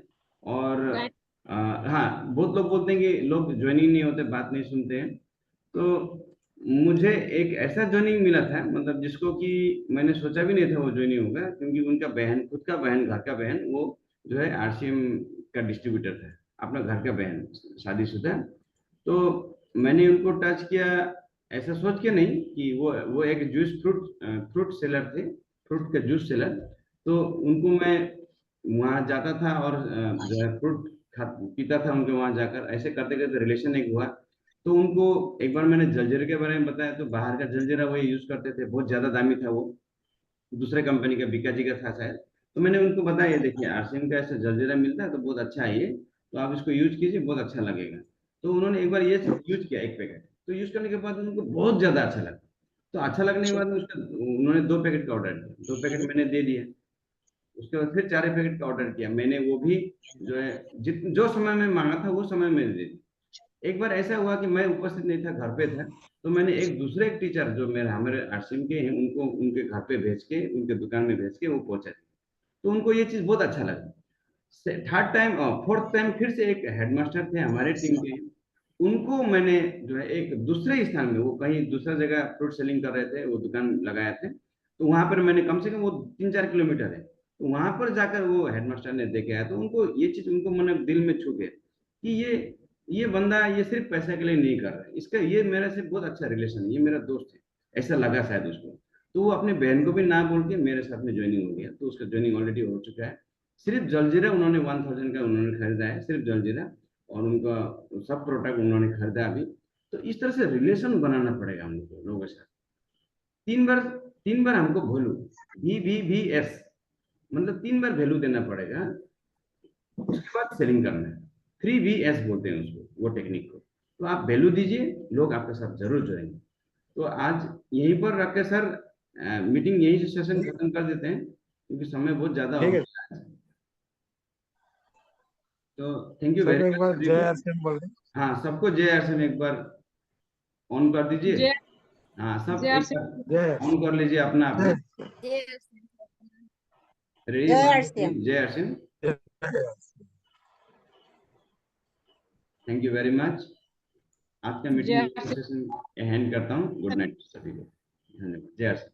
और हाँ, बहुत लोग बोलते हैं कि लोग ज्वाइनिंग नहीं होते, बात नहीं सुनते हैं। तो मुझे एक ऐसा ज्वाइनिंग मिला था, मतलब जिसको कि मैंने सोचा भी नहीं था वो ज्वाइनिंग होगा, क्योंकि उनका बहन, खुद का बहन, घर का बहन, वो जो है आरसीएम का डिस्ट्रीब्यूटर था, अपना घर का बहन, शादीशुदा। तो मैंने उनको टच किया ऐसा सोच के नहीं कि वो एक जूस फ्रूट सेलर थे, फ्रूट का जूस सेलर। तो उनको मैं वहाँ जाता था और जो है फ्रूट पीता था उनके वहाँ जाकर। ऐसे करते करते रिलेशन एक हुआ। तो उनको एक बार मैंने जलजीरे के बारे में बताया, तो बाहर का जलजीरा वो यूज करते थे, बहुत ज्यादा दामी था वो, दूसरे कंपनी का, बीकाजी का था शायद। तो मैंने उनको बताया, ये देखिए आरसीएम का ऐसा जलजीरा मिलता है, तो बहुत अच्छा है ये, तो आप इसको यूज कीजिए, बहुत अच्छा लगेगा। तो उन्होंने एक बार ये यूज किया, एक पैकेट। तो यूज करने के बाद उनको बहुत ज्यादा अच्छा लगा। तो अच्छा लगने के बाद उसका उन्होंने 2 पैकेट का ऑर्डर किया, 2 पैकेट मैंने दे दिया। उसके बाद फिर 4 पैकेट का ऑर्डर किया मैंने, वो भी जो है जो समय में मांगा था वो समय में दे दी। एक बार ऐसा हुआ कि मैं उपस्थित नहीं था, घर पे था, तो मैंने एक दूसरे टीचर जो हमारे आरसीएम के हैं, उनको उनके घर पे भेज के, उनके दुकान में भेज के वो पहुंचा दिया। तो उनको ये चीज बहुत अच्छा लगा। थर्ड टाइम और फोर्थ टाइम फिर से एक हेडमास्टर थे हमारे टीम के, उनको मैंने जो है एक दूसरे स्थान में, वो कहीं दूसरा जगह फ्रूट सेलिंग कर रहे थे, वो दुकान लगाए थे, तो वहां पर मैंने कम से कम, वो 3-4 किलोमीटर है, तो वहां पर जाकर वो हेडमास्टर ने देखे आया। तो उनको ये चीज, उनको मन दिल में छू गया कि ये बंदा ये सिर्फ पैसे के लिए नहीं कर रहा है, इसका ये मेरे से बहुत अच्छा रिलेशन है, ये मेरा दोस्त है, ऐसा लगा शायद उसको। तो वो अपने बहन को भी ना बोल के मेरे साथ में ज्वाइनिंग हो गया। तो उसका ज्वाइनिंग ऑलरेडी हो चुका है। सिर्फ जलजीरा उन्होंने 1000 का उन्होंने खरीदा है, सिर्फ जलजीरा, और उनका सब प्रोडक्ट उन्होंने खरीदा अभी। तो इस तरह से रिलेशन बनाना पड़ेगा हम लोगों के साथ। 3 बार हमको VVVS, मतलब 3 बार वैल्यू देना पड़ेगा, उसके बाद सेलिंग करना है। 3VS बोलते हैं उसको, वो टेक्निक को। तो आप वैल्यू दीजिए, लोग आपके साथ जरूर जुड़ेंगे। तो आज यहीं पर रख के सर मीटिंग यहीं से सेशन खत्म कर देते हैं, क्योंकि समय बहुत ज्यादा हो गया है। तो थैंक यू वेरी मच सभी को। हाँ, सबको JRCM एक बार ऑन कर दीजिए। हाँ, सब एक बार ऑन कर लीजिए अपना अपना। JRCM। Thank you very much. आज का मीटिंग सेशन एंड करता हूँ। गुड नाइट सभी को, धन्यवाद। JRCM।